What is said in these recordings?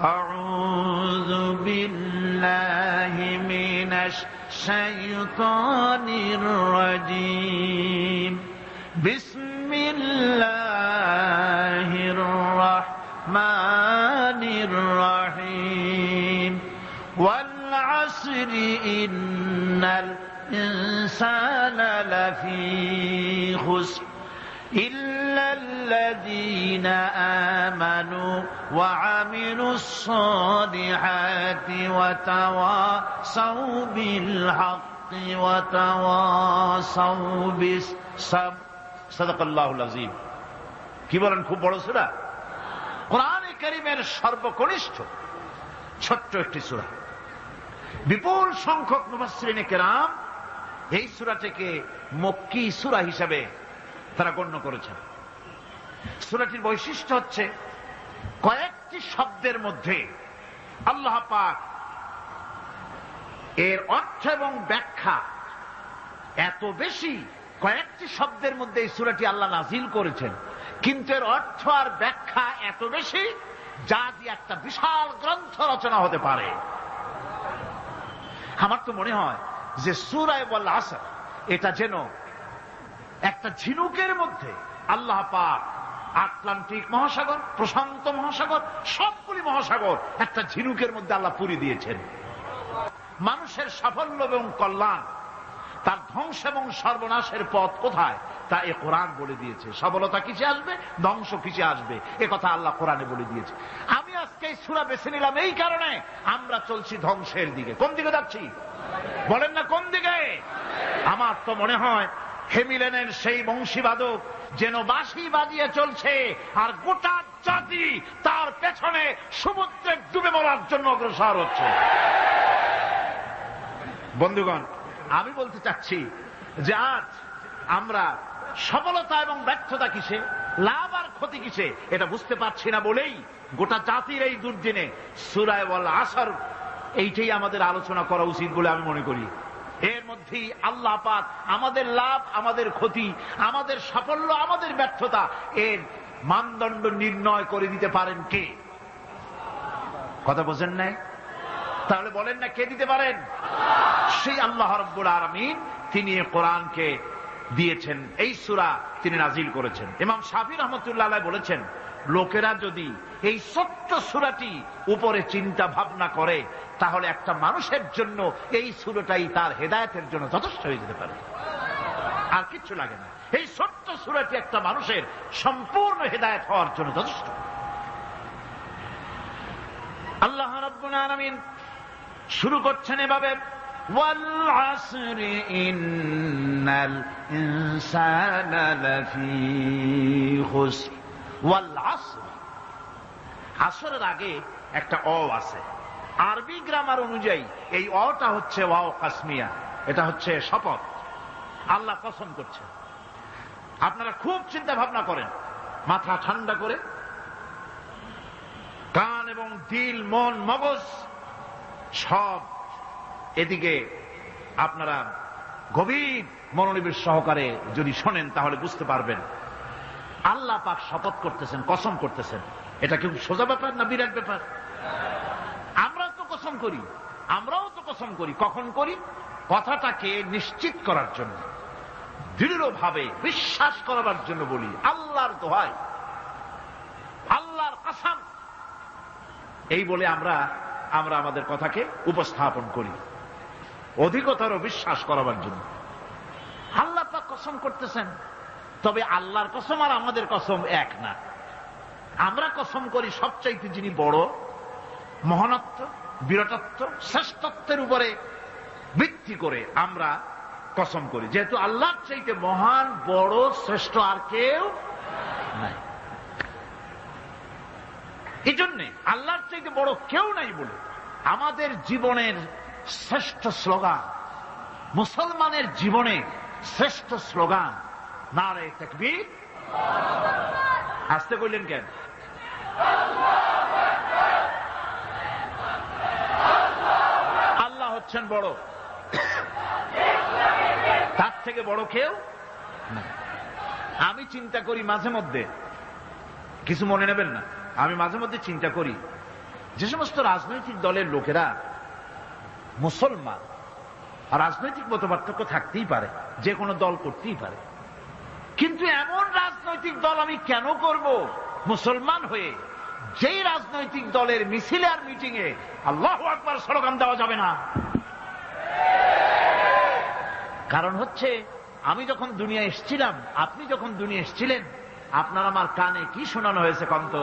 أعوذ بالله من الشيطان الرجيم بسم الله الرحمن الرحيم والعصر إن الإنسان لفي خسر إلا الذين آمنوا وعملوا الصالحات وتواصوا بالحق وتواصوا بالصبر صدق الله العظيم। কি বলেন, খুব বড় সূরা, কোরআনে কারীমের সর্বকনিষ্ঠ ছোট্ট একটি সূরা। বিপুল সংখ্যক মুফাসসিরিনে কেরাম এই সূরাটিকে মক্কি সূরা হিসাবে তারা গণ্য করেছেন। সূরাটির বৈশিষ্ট্য হচ্ছে কয়েকটি শব্দের মধ্যে আল্লাহ পাক এর অর্থ এবং ব্যাখ্যা এত বেশি, কয়েকটি শব্দের মধ্যে এই সূরাটি আল্লাহ নাজিল করেছেন, কিন্তু এর অর্থ আর ব্যাখ্যা এত বেশি যা দিয়ে একটা বিশাল গ্রন্থ রচনা হতে পারে। আমার তো মনে হয় যে সূরা ওয়াল আসর এটা যেন একটা ঝিনুকের মধ্যে আল্লাহ পাক আটলান্টিক মহাসাগর, প্রশান্ত মহাসাগর, সবগুলি মহাসাগর একটা ঝিনুকের মধ্যে আল্লাহ পুরি দিয়েছেন। মানুষের সাফল্য এবং কল্যাণ, তার ধ্বংস এবং সর্বনাশের পথ কোথায় তা এ কোরআন বলে দিয়েছে। সফলতা কিসে আসবে, ধ্বংস কিসে আসবে, এ কথা আল্লাহ কোরআনে বলে দিয়েছে। আমি আজকে এই সূরা বেছে নিলাম এই কারণে, আমরা চলছি ধ্বংসের দিকে। কোন দিকে যাচ্ছি বলেন না, কোন দিকে? আমার তো মনে হয় হেমিলেনের সেই বংশীবাদক যেন বাঁশি বাজিয়ে চলছে, আর গোটা জাতি তার পেছনে সমুদ্রে ডুবে মরার জন্য অগ্রসর হচ্ছে। বন্ধুগণ, আমি বলতে চাচ্ছি যে আজ আমরা সফলতা এবং ব্যর্থতা কিসে, লাভ আর ক্ষতি কিসে, এটা বুঝতে পারছি না বলেই গোটা জাতির এই দুর্দিনে সূরা ওয়াল আসর এইটাই আমাদের আলোচনা করা উচিত বলে আমি মনে করি। এর মধ্যেই আল্লাহ পাক আমাদের লাভ, আমাদের ক্ষতি, আমাদের সাফল্য, আমাদের ব্যর্থতা এর মানদণ্ড নির্ণয় করে দিতে পারেন কে? কথা বোঝেন নাই? তাহলে বলেন না, কে দিতে পারেন? সেই আল্লাহ রাব্বুল আলামিন, তিনি এই কোরআনকে দিয়েছেন, এই সূরা তিনি নাজিল করেছেন। ইমাম শাফি রাহমাতুল্লাহ আলাইহি বলেছেন, লোকেরা যদি এই ছোট্ট সূরাটি উপরে চিন্তা ভাবনা করে তাহলে একটা মানুষের জন্য এই সূরাটাই তার হেদায়েতের জন্য যথেষ্ট হয়ে যেতে পারে, আর কিচ্ছু লাগে না। এই ছোট্ট সূরাটি একটা মানুষের সম্পূর্ণ হেদায়েত হওয়ার জন্য যথেষ্ট। আল্লাহ রাব্বুল আলামিন শুরু করছেন এভাবে, ওয়াল আসরি ইন্নাল ইনসানা লাফি খুসর। ওয়াল আসর, আসরের আগে একটা অ আছে। আরবি গ্রামার অনুযায়ী এই অটা হচ্ছে ওয়াও কাসমিয়া, এটা হচ্ছে শপথ। আল্লাহ কসম করছে। আপনারা খুব চিন্তা ভাবনা করেন, মাথা ঠান্ডা করে, কান এবং দিল, মন, মগজ সব এদিকে আপনারা গভীর মনোনিবেশ সহকারে যদি শোনেন তাহলে বুঝতে পারবেন আল্লাহ পাক শপথ করতেছেন, কসম করতেছেন। এটা কি সোজা ব্যাপার না বিরাট ব্যাপার? আমরাও তো কসম করি, আমরাও তো কসম করি। কখন করি? কথাটাকে নিশ্চিত করার জন্য, দৃঢ়ভাবে বিশ্বাস করার জন্য বলি, আল্লাহর দোহাই, আল্লাহর কসম, এই বলে আমরা আমাদের কথাকে উপস্থাপন করি, অধিকতর বিশ্বাস করাবার জন্য। আল্লাহ পাক কসম করতেছেন, তবে আল্লাহর কসম আর আমাদের কসম এক না। আমরা কসম করি সবচাইতে যিনি বড়, মহানত্ব, বিরাটত্ব, শ্রেষ্ঠত্বের উপরে ভিত্তি করে আমরা কসম করি, যেহেতু আল্লাহর চাইতে মহান, বড়, শ্রেষ্ঠ আর কেউ নাই। এই জন্যে আল্লাহর চাইতে বড় কেউ নাই বলে আমাদের জীবনের শ্রেষ্ঠ স্লোগান, মুসলমানের জীবনে শ্রেষ্ঠ স্লোগান নারে তাকবীর। আসতে কইলেন কেন? আল্লাহ হচ্ছেন বড়, তার থেকে বড় কেউ না। আমি চিন্তা করি মাঝে মধ্যে, কিছু মনে নেবেন না, আমি মাঝে মধ্যে চিন্তা করি যে সমস্ত রাজনৈতিক দলের লোকেরা মুসলমান, রাজনৈতিক মতপার্থক্য থাকতেই পারে, যে কোনো দল করতেই পারে, কিন্তু এমন রাজনৈতিক দল আমি কেন করব মুসলমান হয়ে যেই রাজনৈতিক দলের মিছিলে আর মিটিং এ আল্লাহু আকবার স্লোগান দেওয়া যাবে না? কারণ হচ্ছে আমি যখন দুনিয়া এসেছিলাম, আপনি যখন দুনিয়া এসেছিলেন, আপনার আমার কানে কি শোনানো হয়েছে? কন্ত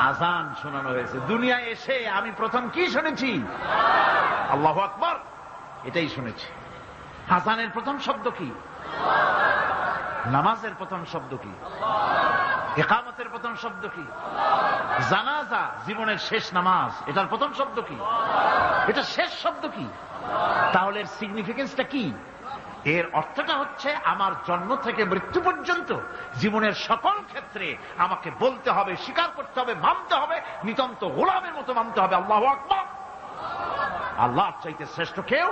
আজান শোনানো হয়েছে। দুনিয়ায় এসে আমি প্রথম কি শুনেছি? আল্লাহু আকবার, এটাই শুনেছি। আজানের প্রথম শব্দ কি? নামাজের প্রথম শব্দ কি? ইকামতের প্রথম শব্দ কি? জানাজা, জীবনের শেষ নামাজ, এটার প্রথম শব্দ কি? এটা শেষ শব্দ কি? তাহলে এর সিগনিফিকেন্সটা কি? এর অর্থটা হচ্ছে আমার জন্ম থেকে মৃত্যু পর্যন্ত জীবনের সকল ক্ষেত্রে আমাকে বলতে হবে, স্বীকার করতে হবে, মানতে হবে, নিতান্ত গোলামের মতো মানতে হবে আল্লাহু আকবার। আল্লাহর চাইতে শ্রেষ্ঠ কেউ।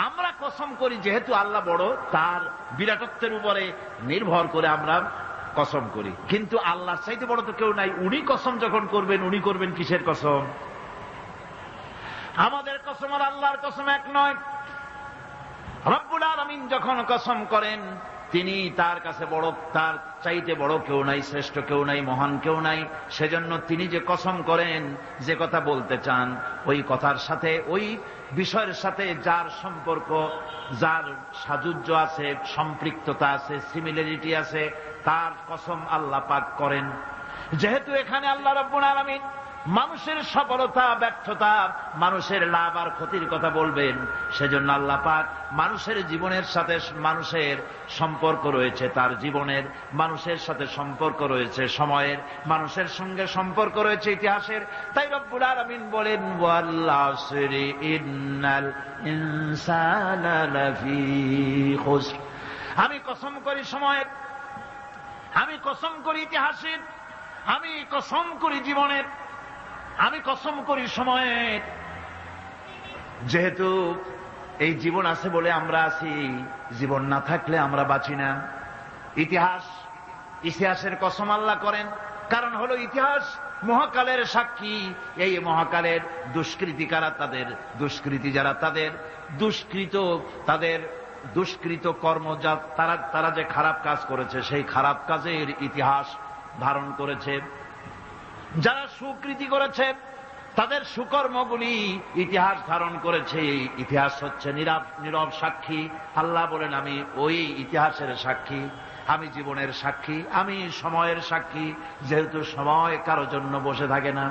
আমরা কসম করি যেহেতু আল্লাহ বড়, তার বিরাটত্বের উপরে নির্ভর করে আমরা কসম করি, কিন্তু আল্লাহর চাইতে বড় তো কেউ নাই। উনি কসম যখন করবেন, উনি করবেন কিসের কসম? আমাদের কসম আর আল্লাহর কসম এক নয়। রব্বুল আলামিন যখন কসম করেন, তিনি তার কাছে বড়, তার চাইতে বড় কেউ নাই, শ্রেষ্ঠ কেউ নাই, মহান কেউ নাই। সেজন্য তিনি যে কসম করেন, যে কথা বলতে চান, ওই কথার সাথে, ওই বিষয়ের সাথে যার সম্পর্ক, যার সাযুজ্য আছে, সম্পৃক্ততা আছে, সিমিলারিটি আছে, তার কসম আল্লাহ পাক করেন। যেহেতু এখানে আল্লাহ রাব্বুল আলামিন মানুষের সফলতা, ব্যর্থতা, মানুষের লাভ আর ক্ষতির কথা বলবেন, সেজন্য আল্লাহ পাক মানুষের জীবনের সাথে, মানুষের সম্পর্ক রয়েছে তার জীবনের, মানুষের সাথে সম্পর্ক রয়েছে সময়ের, মানুষের সঙ্গে সম্পর্ক রয়েছে ইতিহাসের। তাই রব্বুল আলামিন বলেন, ওয়াল আসরি ইন্নাল ইনসানা লাফি খুসর। আমি কসম করি সময়ের, আমি কসম করি ইতিহাসের, আমি কসম করি জীবনের, আমি কসম করি সময়ের। যেহেতু এই জীবন আছে বলে আমরা আছি, জীবন না থাকলে আমরা বাঁচি না। ইতিহাসের কসম আল্লাহ করেন, কারণ হলো ইতিহাস মহাকালের সাক্ষী। এই মহাকালের দুষ্কৃতিকারা, তাদের দুষ্কৃতি যারা, তাদের দুষ্কৃত কর্ম, যা তারা যে খারাপ কাজ করেছে, সেই খারাপ কাজের ইতিহাস ধারণ করেছে। যারা সুকৃতি করেছে, তাদের সুকর্মগুলি ইতিহাস ধারণ করেছে। এই ইতিহাস হচ্ছে নীরব সাক্ষী। আল্লাহ বলেন, আমি ওই ইতিহাসের সাক্ষী, আমি জীবনের সাক্ষী, আমি সময়ের সাক্ষী। যেহেতু সময় কারো জন্য বসে থাকে না।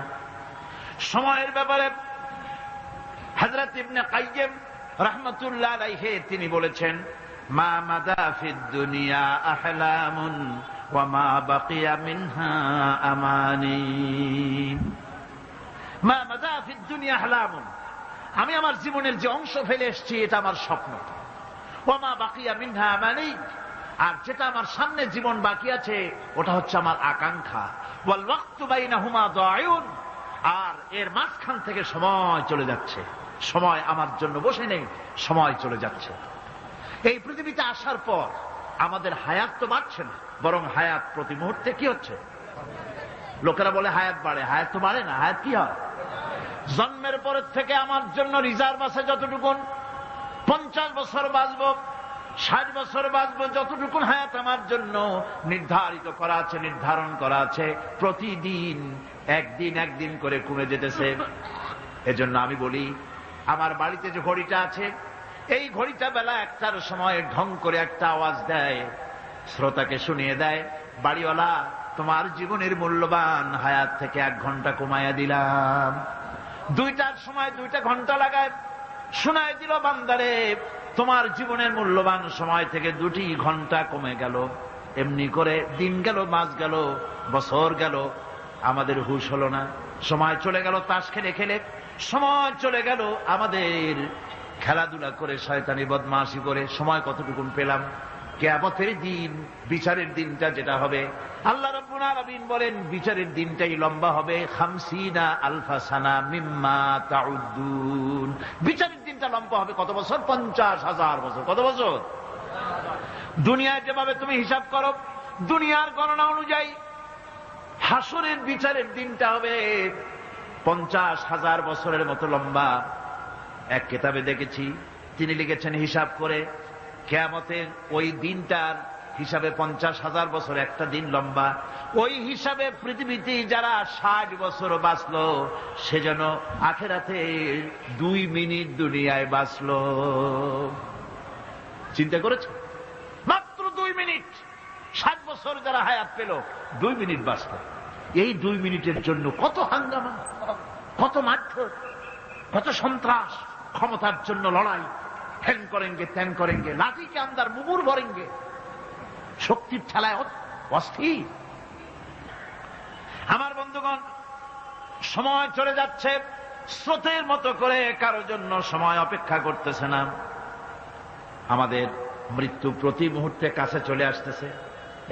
সময়ের ব্যাপারে হযরত ইবনে কাইয়্যিম রাহমাতুল্লাহ আলাইহি তিনি বলেছেন, মা মাদা ফিদ দুনিয়া আহলামুন ওয়া মা বাকিয়া মিনহা আমানি। মা মাদা ফিদ দুনিয়া আহলামুন, আমি আমার জীবনের যে অংশ ফেলে এসেছি এটা আমার স্বপ্ন। ওয়া মা বাকিয়া মিনহা আমানি, আর যেটা আমার সামনে জীবন বাকি আছে ওটা হচ্ছে আমার আকাঙ্ক্ষা। ওয়াল ওয়াক্তু বাইনাহুমা দায়ুন, আর এর মাঝখান থেকে সময় চলে যাচ্ছে। সময় আমার জন্য বসে নেই, সময় চলে যাচ্ছে। এই পৃথিবীতে আসার পর আমাদের হায়াত তো বাড়ছে না, বরং হায়াত প্রতি মুহূর্তে কি হচ্ছে? লোকেরা বলে হায়াত বাড়ে, হায়াত তো বাড়ে না। হায়াত কি হয়? জন্মের পরের থেকে আমার জন্য রিজার্ভ আছে যতটুকুন, 50 বছর বাঁচবো, 60 বছর বাঁচবো, যতটুকুন হায়াত আমার জন্য নির্ধারিত করা আছে, নির্ধারণ করা আছে, প্রতিদিন একদিন করে কমে যেতেছে। এজন্য আমি বলি, আমার বাড়িতে যে ঘড়িটা আছে, এই ঘড়িটা বেলা 1টার সময় ঢং করে একটা আওয়াজ দেয়, শ্রোতাকে শুনিয়ে দেয়, বাড়িওয়ালা তোমার জীবনের মূল্যবান হায়াত থেকে 1 ঘন্টা কমাইয়া দিলাম। 2টার সময় 2টা ঘন্টা লাগায় শোনায় দিল, বান্দারে তোমার জীবনের মূল্যবান সময় থেকে 2টি ঘন্টা কমে গেল। এমনি করে দিন গেল, মাস গেল, বছর গেল, আমাদের হুঁশ হলো না। সময় চলে গেল তাস খেলে খেলে, সময় চলে গেল আমাদের খেলাধুলা করে, শয়তানি বদমাশি করে। সময় কতটুকুন পেলাম? কিয়ামতের দিন, বিচারের দিনটা যেটা হবে, আল্লাহ রাব্বুল আলামিন বলেন বিচারের দিনটাই লম্বা হবে 50 আলফা সানা মিম্মা তাউদ্দুন। বিচারের দিনটা লম্বা হবে কত বছর? 50,000 বছর। কত বছর? দুনিয়ায় যেভাবে তুমি হিসাব করো, দুনিয়ার গণনা অনুযায়ী হাসরের বিচারের দিনটা হবে 50,000 বছরের মতো লম্বা। এক কিতাবে দেখেছি, তিনি লিখেছেন হিসাব করে, কিয়ামতের ওই দিনটার হিসাবে 50,000 বছর একটা দিন লম্বা। ওই হিসাবে পৃথিবীতে যারা 60 বছর বাঁচলো, সেজন্য আখেরাতে 2 মিনিট দুনিয়ায় বাঁচলো। চিন্তা করেছ? মাত্র 2 মিনিট। 60 বছর যারা হায়াত পেল, 2 মিনিট বাঁচল। এই 2 মিনিটের জন্য কত হাঙ্গামা, কত মারধর, কত সন্ত্রাস, ক্ষমতার জন্য লড়াই, হ্যান করেঙ্গে ত্যান করেঙ্গে, লাঠিকে আন্দার মুগুর ভরেঙ্গে, শক্তির ঠেলায় অস্থির। আমার বন্ধুগণ, সময় চলে যাচ্ছে স্রোতের মতো করে, কারোর জন্য সময় অপেক্ষা করতেছে না। আমাদের মৃত্যু প্রতি মুহূর্তে কাছে চলে আসতেছে।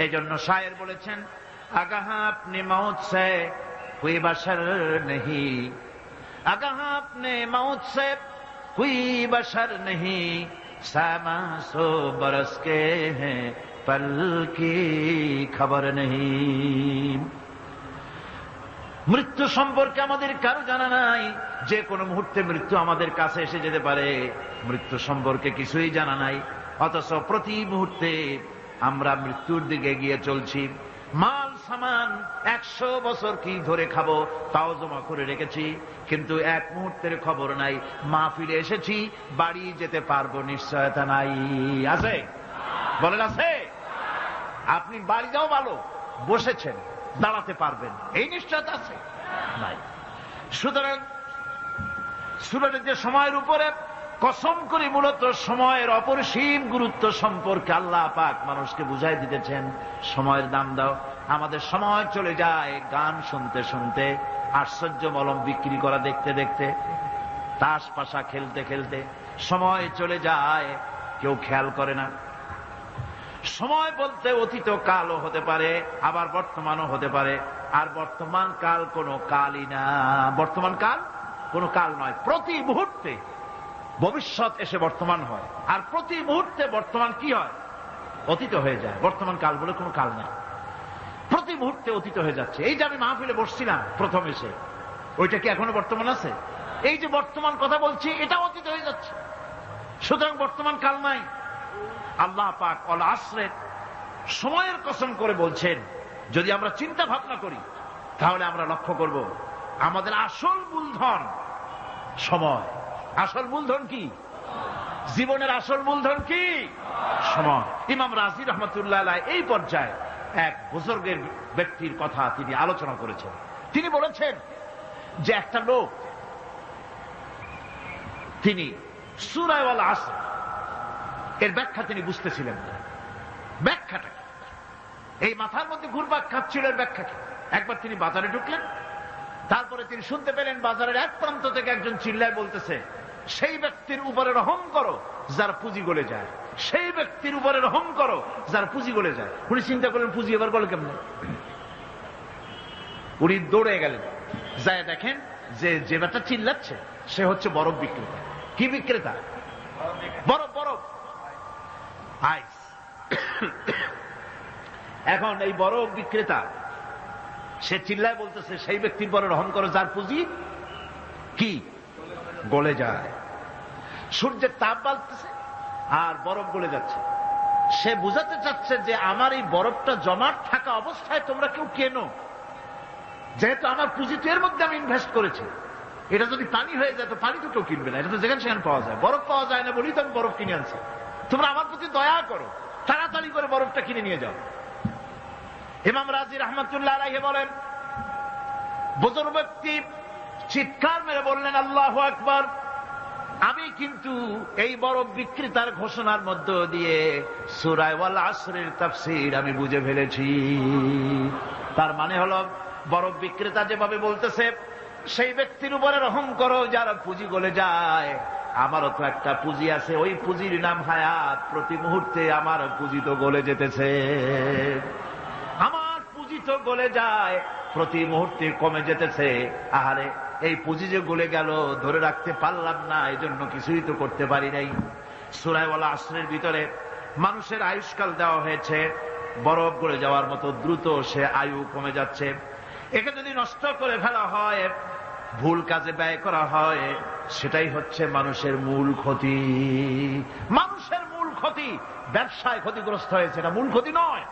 এই জন্য শায়ের বলেছেন, আগাহা আপনি মৌত সে কোই বশর নেহি, আগাহা আপনি মৌত সে কোই বশর নেহি, সামা সো বরস কে হ্যাঁ পল কি খবর নেহি। মৃত্যু সম্পর্কে আমাদের কারো জানা নাই। যে কোনো মুহূর্তে মৃত্যু আমাদের কাছে এসে যেতে পারে, মৃত্যু সম্পর্কে কিছুই জানা নাই। অথচ প্রতি মুহূর্তে আমরা মৃত্যুর দিকে গিয়ে চলছি। মাল সামান 100 বছর কি ধরে খাবো তাও জমা করে রেখেছি, কিন্তু এক মুহূর্তের খবর নাই। মাহফিলে এসেছি, বাড়ি যেতে পারবো নিশ্চয়তা নাই। আছে? বলেন আছে? আপনি বাড়ি যাও ভালো, বসেছেন, দাঁড়াতে পারবেন, এই নিশ্চয়তা আছে? নাই। সুতরাং সূরার যে সময়ের উপরে কসম করে মূলত সময়ের অপরিসীম গুরুত্ব সম্পর্কে আল্লাহ পাক মানুষকে বুঝাই দিতেছেন। সময়ের দাম দাও। আমাদের সময় চলে যায় গান শুনতে শুনতে, আশ্চর্য মলম বিক্রি করা দেখতে দেখতে, তাস পাশা খেলতে খেলতে সময় চলে যায়, কেউ খেয়াল করে না। সময় বলতে অতীত কালও হতে পারে, আবার বর্তমানও হতে পারে। আর বর্তমান কাল কোনো কালই না। বর্তমান কাল কোনো কাল নয়। প্রতি মুহূর্তে ভবিষ্যৎ এসে বর্তমান হয়, আর প্রতি মুহূর্তে বর্তমান কি হয়? অতীত হয়ে যায়। বর্তমান কাল বলে কোনো কাল নেই। প্রতি মুহূর্তে অতীত হয়ে যাচ্ছে। এই যে আমি মাহফিলে বসছিলাম প্রথম এসে, ওইটা কি এখনো বর্তমান আছে? এই যে বর্তমান কথা বলছি, এটা অতীত হয়ে যাচ্ছে। সুতরাং বর্তমান কাল নাই। আল্লাহ পাক অল আসরের সময়ের কসম করে বলছেন। যদি আমরা চিন্তা ভাবনা করি তাহলে আমরা লক্ষ্য করব আমাদের আসল মূলধন সময়। আসল মূলধন কি? জীবনের আসল মূলধন কি? সময়। ইমাম রাজি রহমতুল্লাহ আলাইহি এই পর্যায়ে এক বুজুর্গের ব্যক্তির কথা তিনি আলোচনা করেছেন। তিনি বলেছেন যে একটা লোক, তিনি সূরা আল আসর এর ব্যাখ্যা তিনি বুঝতেছিলেন না। ব্যাখ্যাটা এই মাথার মধ্যে ঘুরপাক খাচ্ছিল, এর ব্যাখ্যা কি? একবার তিনি বাজারে ঢুকলেন, তারপরে তিনি শুনতে পেলেন বাজারের এক প্রান্ত থেকে একজন চিল্লায় বলতেছে, সেই ব্যক্তির উপরে রহম করো যার পুঁজি গলে যায়, সেই ব্যক্তির উপরে রহম করো যার পুঁজি গলে যায়। উনি চিন্তা করলেন পুঁজি এবার গলে কেমন? উনি দৌড়ে গেলেন, যায় দেখেন যে ব্যাটা চিল্লাচ্ছে সে হচ্ছে বরফ বিক্রেতা। কি বিক্রেতা? বরফ, বরফ, আইস। এখন এই বরফ বিক্রেতা সে চিল্লায় বলতেছে, সেই ব্যক্তির পরে রহম করো যার পুঁজি কি গলে যায়। সূর্যের তাপ বাড়তেছে আর বরফ গলে যাচ্ছে। সে বুঝাতে চাচ্ছে যে আমার এই বরফটা জমাট থাকা অবস্থায় তোমরা কেউ কেনো, যেহেতু আমার পুঁজি তো এর মধ্যে আমি ইনভেস্ট করেছি। এটা যদি পানি হয়ে যায় তো পানি তো কেউ কিনবে না, এটা তো যেখানে সেখানে পাওয়া যায়। বরফ পাওয়া যায় না বলেই তো আমি বরফ কিনে আনছি। তোমরা আমার প্রতি দয়া করো, তাড়াতাড়ি করে বরফটা কিনে নিয়ে যাও। ইমাম রাজি রহমতুল্লাহ আলাইহি বলেন, বুজুর্গ ব্যক্তি চিৎকার মেরে বললেন, আল্লাহু আকবার, আমি কিন্তু এই বরফ বিক্রেতার ঘোষণার মধ্য দিয়ে সূরা আল আসরের তাফসীর আমি বুঝে ফেলেছি। তার মানে হলো বরফ বিক্রেতা যেভাবে বলতেছে সেই ব্যক্তির উপরে রহম করো যারা পুঁজি গলে যায়, আমারও তো একটা পুঁজি আছে, ওই পুঁজির নাম হায়াত। প্রতি মুহূর্তে আমার পুঁজি তো গলে যেতেছে, আমার পুঁজি তো গলে যায়, প্রতি মুহূর্তে কমে যেতেছে। আহারে, এই পুঁজি যে গলে গেল ধরে রাখতে পারলাম না, এই জন্য কিছুই তো করতে পারি নাই। সূরা আল আসরের ভিতরে মানুষের আয়ুষ্কাল দেওয়া হয়েছে বরফ গলে যাওয়ার মতো দ্রুত, সে আয়ু কমে যাচ্ছে। একে যদি নষ্ট করে ফেলা হয়, ভুল কাজে ব্যয় করা হয়, সেটাই হচ্ছে মানুষের মূল ক্ষতি। মানুষের মূল ক্ষতি। ব্যবসায় ক্ষতিগ্রস্ত হয়েছে, এটা মূল ক্ষতি নয়।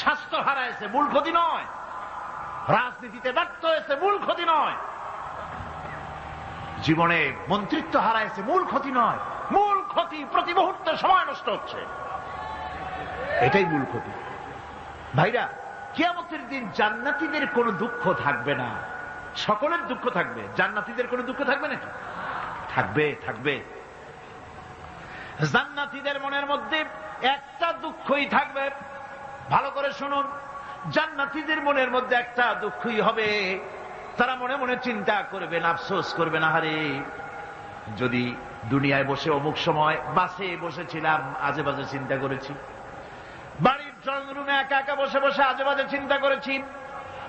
স্বাস্থ্য হারাইছে, মূল ক্ষতি নয়। রাজনীতিতে ব্যর্থ হয়েছে, মূল ক্ষতি নয়। জীবনে মন্ত্রিত্ব হারাইছে, মূল ক্ষতি নয়। মূল ক্ষতি প্রতি মুহূর্তে সময় নষ্ট হচ্ছে, এটাই মূল ক্ষতি। ভাইরা, কিয়ামতের দিন জান্নাতীদের কোনো দুঃখ থাকবে না, সকলের দুঃখ থাকবে। জান্নাতীদের কোনো দুঃখ থাকবে নাকি? থাকবে, থাকবে। জান্নাতীদের মনের মধ্যে একটা দুঃখই থাকবে। ভালো করে শুনুন, জান্নাতীদের মনের মধ্যে একটা দুঃখই হবে। তারা মনে মনে চিন্তা করবেন, আফসোস করবেন, আহারে যদি দুনিয়ায় বসে অমুক সময় বাসে বসেছিলাম, আজে বাজে চিন্তা করেছি, বাড়ির ড্রয়িং রুমে একা একা বসে বসে আজে বাজে চিন্তা করেছি,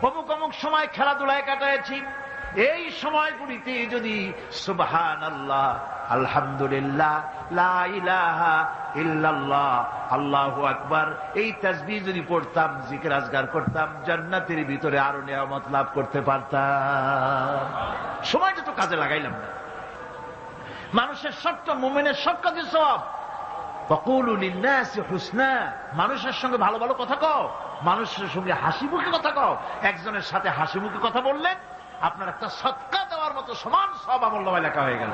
অমুক অমুক সময় খেলাধুলায় কাটাইছি, এই সময়গুলিতে যদি সুবহানাল্লাহ, আলহামদুলিল্লাহ, লা ইলাহা ইল্লাল্লাহ, আল্লাহু আকবার, এই তাসবিহ যদি পড়তাম, জিকির আজগার করতাম, জান্নাতের ভিতরে আরো নিয়ামত লাভ করতে পারতাম। সময়টা তো কাজে লাগাইলাম না। মানুষের সবটা, মুমিনের সব কাজে সব। ওয়াকুলু লিন্নাসি হুসনা, মানুষের সঙ্গে ভালো ভালো কথা কও, মানুষের সঙ্গে হাসি মুখে কথা কও। একজনের সাথে হাসি মুখে কথা বললেন, আপনার একটা সদকা দেওয়ার মতো সমান সব আমলনামায় লেখা হয়ে গেল।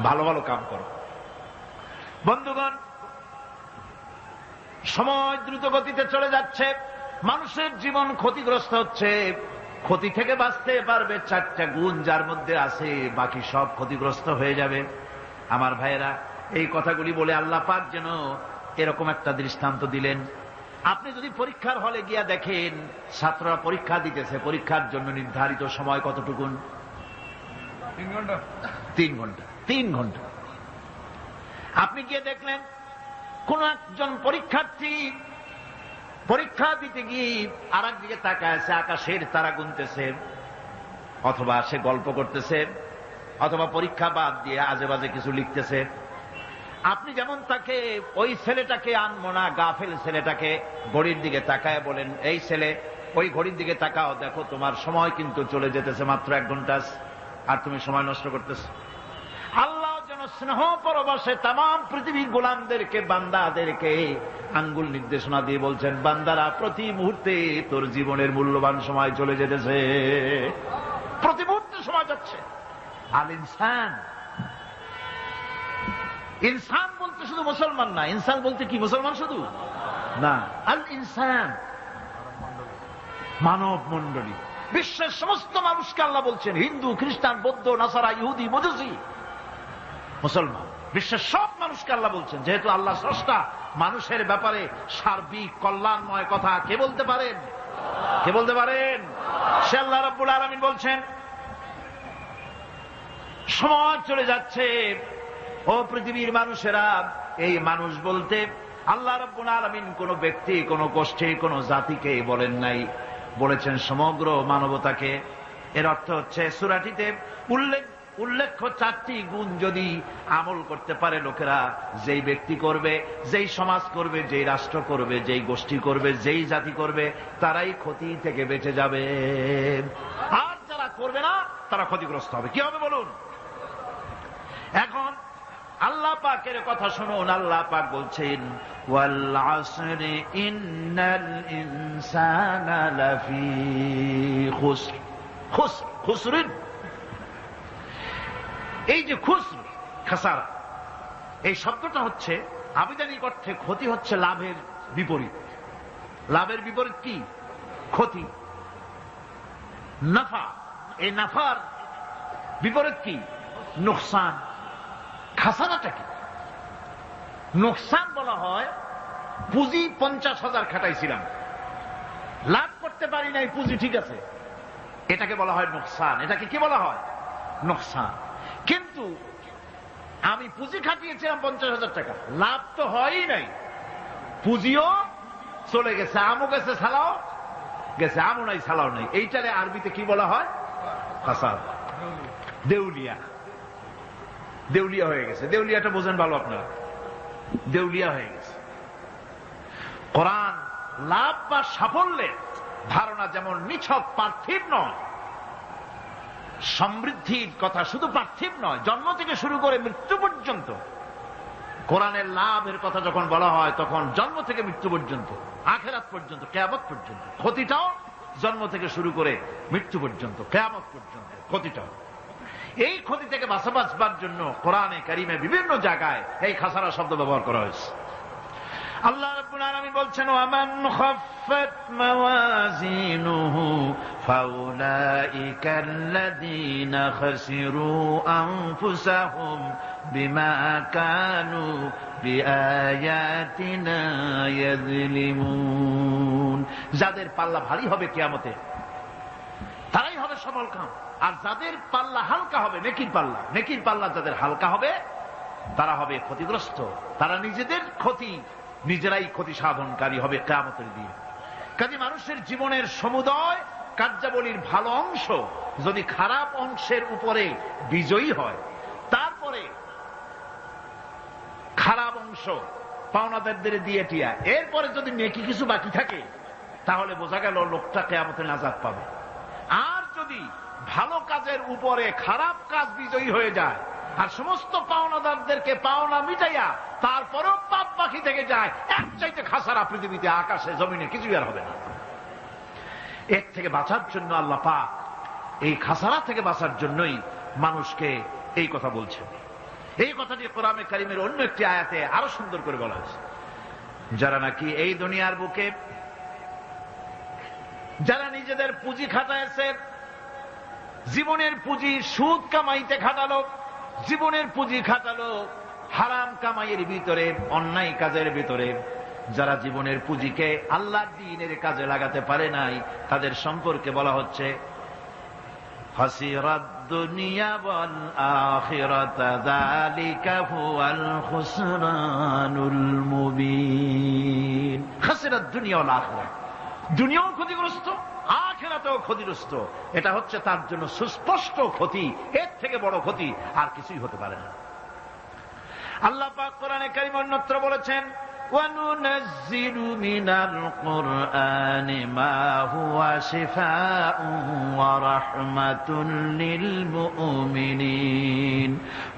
ভালো ভালো কাম করো। বন্ধুগণ, সময় দ্রুত গতিতে চলে যাচ্ছে, মানুষের জীবন ক্ষতিগ্রস্ত হচ্ছে। ক্ষতি থেকে বাঁচতে পারবে 4টা গুণ যার মধ্যে আছে, বাকি সব ক্ষতিগ্রস্ত হয়ে যাবে। আমার ভাইয়েরা, এই কথাগুলি বলে আল্লাহ পাক যেন এরকম একটা দৃষ্টান্ত দিলেন। আপনি যদি পরীক্ষার হলে গিয়া দেখেন, ছাত্ররা পরীক্ষা দিতেছে, পরীক্ষার জন্য নির্ধারিত সময় কতটুকুন? 3 ঘন্টা। 3 ঘন্টা। আপনি গিয়ে দেখলেন কোন একজন পরীক্ষার্থী পরীক্ষা দিতে গিয়ে আর একদিকে তাকায় আছে, আকাশের তারা গুনতেছে, অথবা সে গল্প করতেছে, অথবা পরীক্ষা বাদ দিয়ে আজে বাজে কিছু লিখতেছে। আপনি যেমন তাকে, ওই ছেলেটাকে আনবো না, গাফেল ছেলেটাকে ঘড়ির দিকে তাকায় বলেন, এই ছেলে ওই ঘড়ির দিকে তাকাও, দেখো তোমার সময় কিন্তু চলে যেতেছে মাত্র 1 ঘন্টা, আর তুমি সময় নষ্ট করতেছো। আল্লাহ যেন স্নেহ পরবশে তাম পৃথিবীর গোলামদেরকে, বান্দাদেরকে আঙ্গুল নির্দেশনা দিয়ে বলছেন, বান্দারা প্রতি মুহূর্তে তোর জীবনের মূল্যবান সময় চলে যেতেছে, প্রতি মুহূর্তে সময় যাচ্ছে। আল ইনসান, ইনসান বলতে শুধু মুসলমান না, ইনসান বলতে কি মুসলমান শুধু না, আল ইনসান মানব মন্ডলী, বিশ্বের সমস্ত মানুষকে আল্লাহ বলছেন, হিন্দু, খ্রিস্টান, বৌদ্ধ, নাসারা, ইহুদি, মজুসি, মুসলমান, বিশ্বের সব মানুষকে আল্লাহ বলছেন। যেহেতু আল্লাহ স্রষ্টা, মানুষের ব্যাপারে সার্বিক কল্যাণময় কথা কে বলতে পারেন? কে বলতে পারেন? সে আল্লাহ রাব্বুল আলামিন বলছেন, সময় চলে যাচ্ছে, ও পৃথিবীর মানুষেরা। এই মানুষ বলতে আল্লাহ রাব্বুল আলামিন কোন ব্যক্তি, কোন গোষ্ঠী, কোন জাতিকে বলেন নাই, বলেছেন সমগ্র মানবতাকে। এর অর্থ হচ্ছে সূরাটিতে উল্লেখ্য 4টি গুণ যদি আমল করতে পারে লোকেরা, যেই ব্যক্তি করবে, যেই সমাজ করবে, যেই রাষ্ট্র করবে, যেই গোষ্ঠী করবে, যেই জাতি করবে, তারাই ক্ষতি থেকে বেঁচে যাবে। আর যারা করবে না, তারা ক্ষতিগ্রস্ত হবে। কি হবে বলুন? এখন আল্লাহ পাকের কথা শুনুন। আল্লাহ পাক বলছেন, ওয়াল আসরি ইন্নাল ইনসানা লাফি খুসর। খুসরিন, এই যে খুসর, খাসারা, এই শব্দটা হচ্ছে আবিধানিক অর্থে ক্ষতি হচ্ছে লাভের বিপরীত। লাভের বিপরীত কি? ক্ষতি। নাফা, এই নাফার বিপরীত কি? নোকসান। খাসারাটা কি? নোকসান বলা হয় পুঁজি 50,000 খাটাইছিলাম, লাভ করতে পারি নাই, পুঁজি ঠিক আছে, এটাকে বলা হয় নোকসান। এটাকে কি বলা হয়? নোকসান। কিন্তু আমি পুঁজি খাটিয়েছিলাম 50,000 টাকা, লাভ তো হয়ই নাই, পুঁজিও চলে গেছে, আমও গেছে, সালাও গেছে, আমও নাই, সালাও নাই। এইটারে আরবিতে কি বলা হয়? খাসার, দেউলিয়া। দেউলিয়া হয়ে গেছে। দেউলিয়াটা বোঝেন ভালো আপনারা, দেউলিয়া হয়ে গেছে। কোরআন লাভ বা সাফল্যে ধারণা যেমন নিছক পার্থিব নয়, সমৃদ্ধির কথা শুধু পার্থিব নয়, জন্ম থেকে শুরু করে মৃত্যু পর্যন্ত। কোরআনের লাভের কথা যখন বলা হয় তখন জন্ম থেকে মৃত্যু পর্যন্ত, আখিরাত পর্যন্ত, কিয়ামত পর্যন্ত। ক্ষতিটাও জন্ম থেকে শুরু করে মৃত্যু পর্যন্ত, কিয়ামত পর্যন্ত ক্ষতিটাও। এই ক্ষতি থেকে বাঁচবার জন্য কোরআনে কারিমে বিভিন্ন জায়গায় এই খাসারা শব্দ ব্যবহার করা হয়েছে। আল্লাহ রাব্বুল আলামিন বলছেন, ওয়ামান খাফফাত মাওয়াজিনুহু ফাউলাইকাল্লাযীনা খাসিরু আনফুসাহুম বিমা কানু বিআয়াতিনা ইয়াযলিমুন। যাদের পাল্লা ভারী হবে কিয়ামতে তারাই হবে সফলকাম, আর যাদের পাল্লা হালকা হবে, নেকির পাল্লা যাদের হালকা হবে তারা হবে ক্ষতিগ্রস্ত, তারা নিজেরাই ক্ষতি সাধনকারী হবে কিয়ামতের দিন। কাজে মানুষের জীবনের সমুদয় কার্যাবলীর ভালো অংশ যদি খারাপ অংশের উপরে বিজয়ী হয়, তারপরে খারাপ অংশ পাওনাদারদের দিয়ে টিয়া, এরপরে যদি নেকি কিছু বাকি থাকে তাহলে বোঝা গেল লোকটা কিয়ামতে নাজাত পাবে। আর যদি ভালো কাজের উপরে খারাপ কাজ বিজয়ী হয়ে যায় আর সমস্ত পাওনাদারদেরকে পাওনা মিটাইয়া তারপরেও পাপ বাকি থেকে যায়, এক চাইতে খাসারা পৃথিবীতে আকাশে জমিনে কিছুই আর হবে না। এর থেকে বাঁচার জন্য আল্লাহ পাক এই খাসারা থেকে বাঁচার জন্যই মানুষকে এই কথা বলছেন। এই কথাটি কোরআনে কারিমের অন্য একটি আয়াতে আরো সুন্দর করে বলা হয়েছে, যারা নাকি এই দুনিয়ার বুকে যারা নিজেদের পুঁজি খাটাইছে, জীবনের পুঁজি সুদ কামাইতে খাটালো, জীবনের পুঁজি খাটালো হারাম কামাইয়ের ভিতরে, অন্যায় কাজের ভিতরে, যারা জীবনের পুঁজিকে আল্লাহর দ্বীনের কাজে লাগাতে পারে নাই, তাদের সম্পর্কে বলা হচ্ছে হাসিরাদ দুনিয়া ওয়াল আখিরাতা যালিকা হুয়াল খুসরানুল মুবিন। হাসিরাদ দুনিয়া ওয়াল আখিরাত, দুনিয়াও ক্ষতিগ্রস্ত, আখিরাতেও ক্ষতিগ্রস্ত। এটা হচ্ছে তার জন্য সুস্পষ্ট ক্ষতি, এর থেকে বড় ক্ষতি আর কিছুই হতে পারে না। আল্লাহ পাক কোরআনে কারীম অন্যত্র বলেছেন, وَنُنَزِّلُ مِنَ الْقُرْآنِ مَا هُوَ شِفَاءٌ وَرَحْمَةٌ لِلْمُؤْمِنِينَ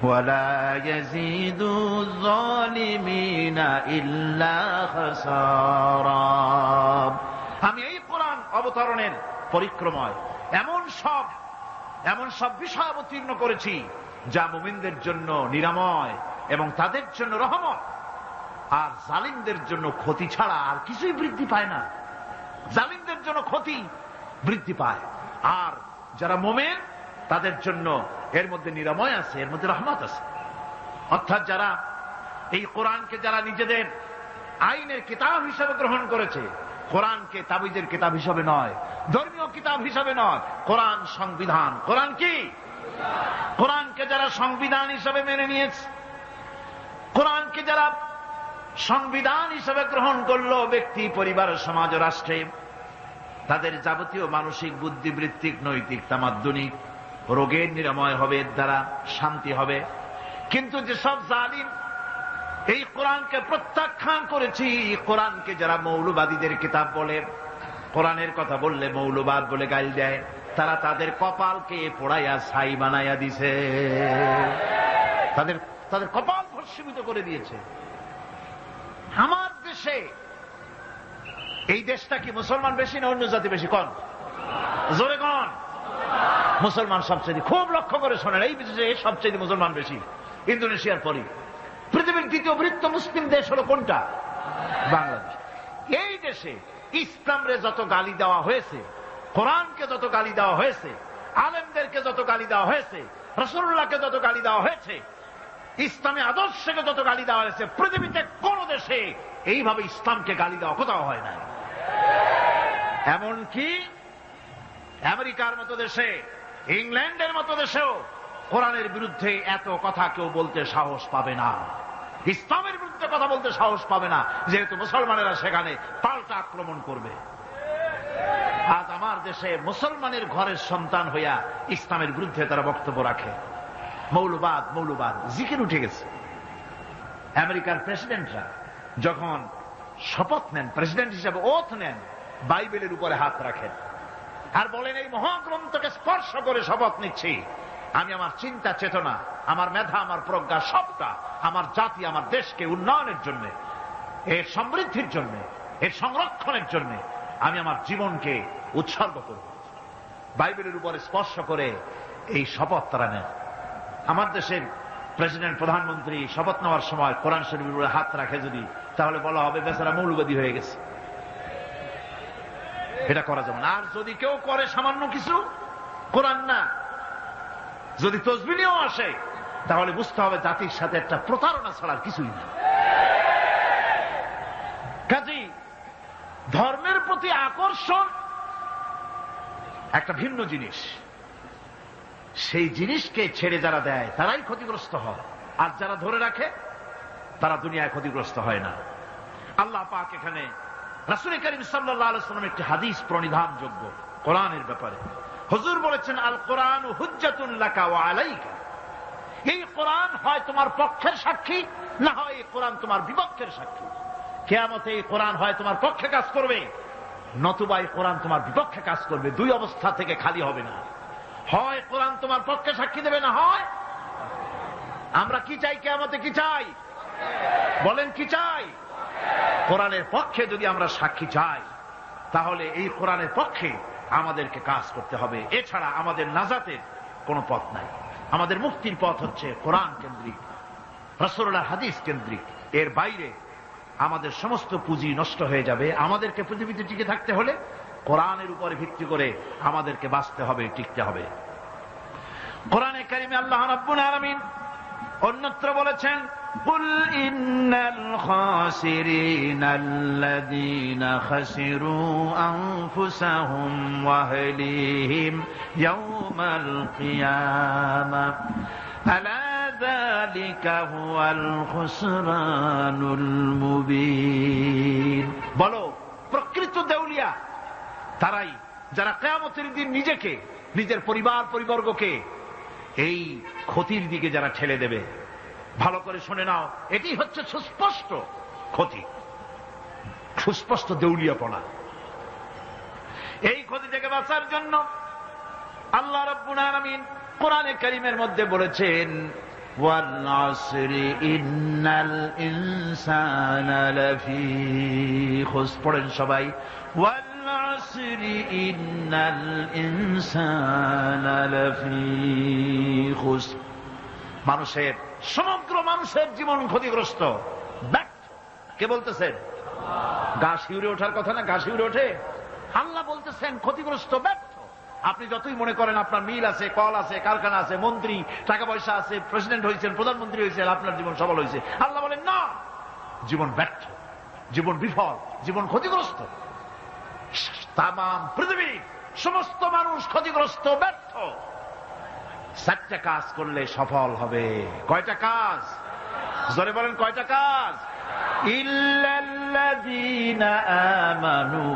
وَلَا يَزِيدُ الظَّالِمِينَ إِلَّا خَسَارًا। আমি এই কোরআন অবতরণের পরিক্রমায় এমন সব বিষয় অবতীর্ণ করেছি যা মুমিনদের জন্য নিরাময় এবং তাদের জন্য রহমত, আর জালিমদের জন্য ক্ষতি ছাড়া আর কিছুই বৃদ্ধি পায় না। জালিমদের জন্য ক্ষতি বৃদ্ধি পায়, আর যারা মুমিন তাদের জন্য এর মধ্যে নিরাময় আছে, এর মধ্যে রহমত আছে। অর্থাৎ যারা এই কোরআনকে যারা নিজেদের আইনের কিতাব হিসেবে গ্রহণ করেছে, কোরআনকে তাবিজের কিতাব হিসাবে নয়, ধর্মীয় কিতাব হিসাবে নয়, কোরআন সংবিধান। কোরআন কি? কোরআনকে যারা সংবিধান হিসাবে মেনে নিয়েছে, কোরআনকে যারা সংবিধান হিসাবে গ্রহণ করলো ব্যক্তি, পরিবার, সমাজ, রাষ্ট্রে, তাদের যাবতীয় মানসিক, বুদ্ধিবৃত্তিক, নৈতিক, তামাদ্দুনিক রোগের নিরাময় হবে, এর দ্বারা শান্তি হবে। কিন্তু যেসব জালিম এই কোরআনকে প্রত্যাখ্যান করেছি, কোরআনকে যারা মৌলবাদীদের কিতাব বলে, কোরআনের কথা বললে মৌলবাদ বলে গাল দেয়, তারা তাদের কপালকে পোড়াইয়া ছাই বানাইয়া দিছে, তাদের কপাল ভস্মীভূত করে দিয়েছে। আমার দেশে, এই দেশটা কি মুসলমান বেশি না অন্য জাতি বেশি? কোন? জোরে কোন? মুসলমান সবচেয়ে। খুব লক্ষ্য করে শোনেন, এই দেশে সবচেয়ে মুসলমান বেশি, ইন্দোনেশিয়ার পরে। পৃথিবীর দ্বিতীয় বৃহত্তম মুসলিম দেশ হলো কোনটা? বাংলাদেশ। এই দেশে ইসলামরে যত গালি দেওয়া হয়েছে, কোরআনকে যত গালি দেওয়া হয়েছে, আলেমদেরকে যত গালি দেওয়া হয়েছে, রাসূলুল্লাহকে যত গালি দেওয়া হয়েছে, ইসলামী আদর্শকে যত গালি দেওয়া হয়েছে, পৃথিবীতে কোন দেশে এইভাবে ইসলামকে গালি দেওয়া কোথাও হয় না। এমনকি আমেরিকার মতো দেশে, ইংল্যান্ডের মতো দেশেও কোরআনের বিরুদ্ধে এত কথা কেউ বলতে সাহস পাবে না, ইসলামের বিরুদ্ধে কথা বলতে সাহস পাবে না, যেহেতু মুসলমানেরা সেখানে পাল্টা আক্রমণ করবে। আজ আমার দেশে মুসলমানের ঘরের সন্তান হইয়া ইসলামের বিরুদ্ধে তারা বক্তব্য রাখে। মৌলবাদ জিকির উঠে গেছে। আমেরিকার প্রেসিডেন্টরা যখন শপথ নেন, প্রেসিডেন্ট হিসাবে ওথ নেন, বাইবেলের উপরে হাত রাখেন আর বলেন, এই মহাগ্রন্থকে স্পর্শ করে শপথ নিচ্ছি, আমি আমার চিন্তা চেতনা, আমার মেধা, আমার প্রজ্ঞা সবটা আমার জাতি, আমার দেশকে উন্নয়নের জন্য, এর সমৃদ্ধির জন্য, এর সংরক্ষণের জন্য আমি আমার জীবনকে উৎসর্গ করব। বাইবেলের উপরে স্পর্শ করে এই শপথ তারা নেন। আমার দেশের প্রেসিডেন্ট, প্রধানমন্ত্রী শপথ নেওয়ার সময় কোরআন শরীফের উপরে হাত রাখে যদি, তাহলে বলা হবে বেচারা মৌলবাদী হয়ে গেছে। এটা করা যাবে না। আর যদি কেউ করে সামান্য কিছু, কোরআন না, যদি তসবিহ নিয়েও আসে, তাহলে বুঝতে হবে জাতির সাথে একটা প্রতারণা ছাড়ার কিছুই না। কাজেই ধর্মের প্রতি আকর্ষণ একটা ভিন্ন জিনিস, সেই জিনিসকে ছেড়ে যারা দেয় তারাই ক্ষতিগ্রস্ত হয়, আর যারা ধরে রাখে তারা দুনিয়ায় ক্ষতিগ্রস্ত হয় না। আল্লাহ পাক এখানে রাসূল করিম সাল্লাল্লাহু আলাইহি ওয়াসাল্লাম একটি হাদিস প্রণিধানযোগ্য কোরআনের ব্যাপারে। হুজুর বলেছেন, আল কোরআন হুজ্জাতুন লাকা ওয়া আলাইকা। এই কোরআন হয় তোমার পক্ষের সাক্ষী, না হয় এই কোরআন তোমার বিপক্ষের সাক্ষী। কিয়ামতে এই কোরআন হয় তোমার পক্ষে কাজ করবে, নতুবা এই কোরআন তোমার বিপক্ষে কাজ করবে। দুই অবস্থা থেকে খালি হবে না। হয় কোরআন তোমার পক্ষে সাক্ষী দেবে, না হয় আমরা কি চাই? কিয়ামতে কি চাই? বলেন কি চাই? কোরআনের পক্ষে যদি আমরা সাক্ষী চাই, তাহলে এই কোরআনের পক্ষে আমাদেরকে কাজ করতে হবে। এছাড়া আমাদের নাজাতের কোনো পথ নাই। আমাদের মুক্তির পথ হচ্ছে কোরআন কেন্দ্রিক, রাসূলুল্লাহর হাদিস কেন্দ্রিক। এর বাইরে আমাদের সমস্ত পুঁজি নষ্ট হয়ে যাবে। আমাদেরকে পৃথিবীতে টিকে থাকতে হলে কোরআনের উপরে ভিত্তি করে আমাদেরকে বাঁচতে হবে, টিকতে হবে। কোরআনে কারিমে আল্লাহ রাব্বুল আলামিন অন্যত্র বলেছেন, কুল ইন্নাল খাসিরিনাল্লাযীনা খাসিরু আনফুসাহুম ওয়া আহলিহিম ইয়াওমাল কিয়ামাহ আলা যালিকা হুয়াল খুসরানুল মুবিন। বলো, প্রকৃত দেউলিয়া তারাই যারা কিয়ামতের দিন নিজেকে, নিজের পরিবার পরিবর্গকে এই ক্ষতির দিকে যারা ঠেলে দেবে। ভালো করে শুনে নাও, এটি হচ্ছে সুস্পষ্ট ক্ষতি, সুস্পষ্ট দেউলিয়াপনা। এই ক্ষতি থেকে বাঁচার জন্য আল্লাহ রাব্বুল আলামিন কোরআনে কারীমের মধ্যে বলেছেন, ওয়াল আসরি ইন্নাল ইনসানা লাফি খুসর। পড়েন সবাই, ওয়াল আসরি ইন্নাল ইনসানা লাফি খুসর। মানুষের, সমগ্র মানুষের জীবন ক্ষতিগ্রস্ত, ব্যর্থ। কে বলতেছেন? গা শিউরে ওঠার কথা না? গা শিউরে ওঠে। আল্লাহ বলতেছেন ক্ষতিগ্রস্ত, ব্যর্থ। আপনি যতই মনে করেন আপনার মিল আছে, কল আছে, কারখানা আছে, মন্ত্রী, টাকা পয়সা আছে, প্রেসিডেন্ট হয়েছেন, প্রধানমন্ত্রী হয়েছেন, আপনার জীবন সফল হয়েছে, আল্লাহ বলেন না, জীবন ব্যর্থ, জীবন বিফল, জীবন ক্ষতিগ্রস্ত। তামাম পৃথিবী, সমস্ত মানুষ ক্ষতিগ্রস্ত, ব্যর্থ। চারটা কাজ করলে সফল হবে। কয়টা কাজ? জোরে বলেন, কয়টা কাজ? ইল্লাল্লাযীনা আমানু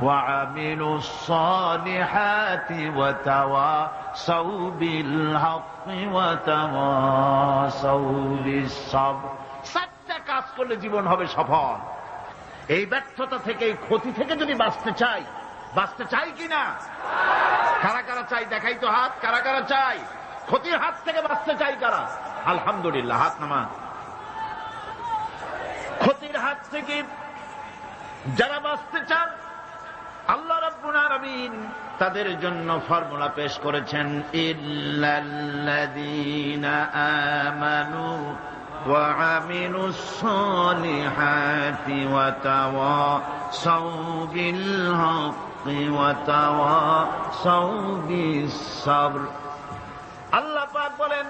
ওয়া আমিলুস সালিহাতি ওয়া তাওয়াসাউ বিল হাক্কি ওয়া তাওয়াসাউ বিস সাবর। চারটা কাজ করলে জীবন হবে সফল। এই ব্যর্থতা থেকে, এই ক্ষতি থেকে যদি বাঁচতে চাই কিনা? কারা কারা চাই? দেখাই তো হাত। কারা কারা চাই? ক্ষতির হাত থেকে বাঁচতে চাই কারা? আলহামদুলিল্লাহ, হাত নামান। ক্ষতির হাত থেকে যারা বাঁচতে চান, আল্লাহ রাব্বুল আলামিন তাদের জন্য ফর্মুলা পেশ করেছেন, ইল্লাল্লাযীনা আমানু ওয়া আমিলুস সালিহাতি ওয়া তাওয়াসাউ বিল হাক্কি ওয়া তাওয়াসাউ বিস সাবর। আল্লাহ পাক বলেন,